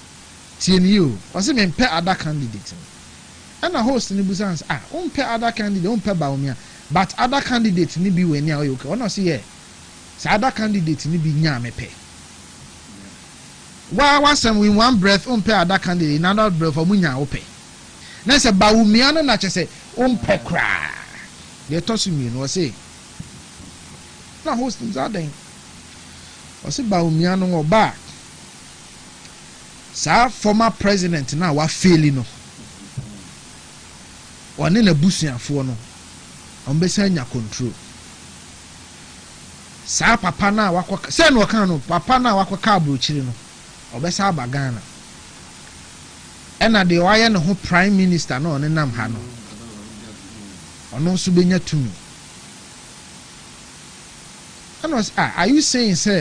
TNU I say me pay other candidates and a host ni busans ompe other candidate ompe Bawumia but other candidates ni bi we ni okay no say yeah say other candidates ni bi nya me pay wa some in one breath ompe other candidate in another breath for munya ope na say Bawumia no na che say ompe kra. They toss me and say, now hostings are then. I say, Bawumia no back. Sir, former president now, what failing? Or in a bushing for no. On beside your control. Sir, Papa now, what send Wakano, Papa now, what carbro chilling. Or Bessa Bagana. And at the Wayan who prime minister no, and Namhano. Ono so benya tumi. And was are you saying say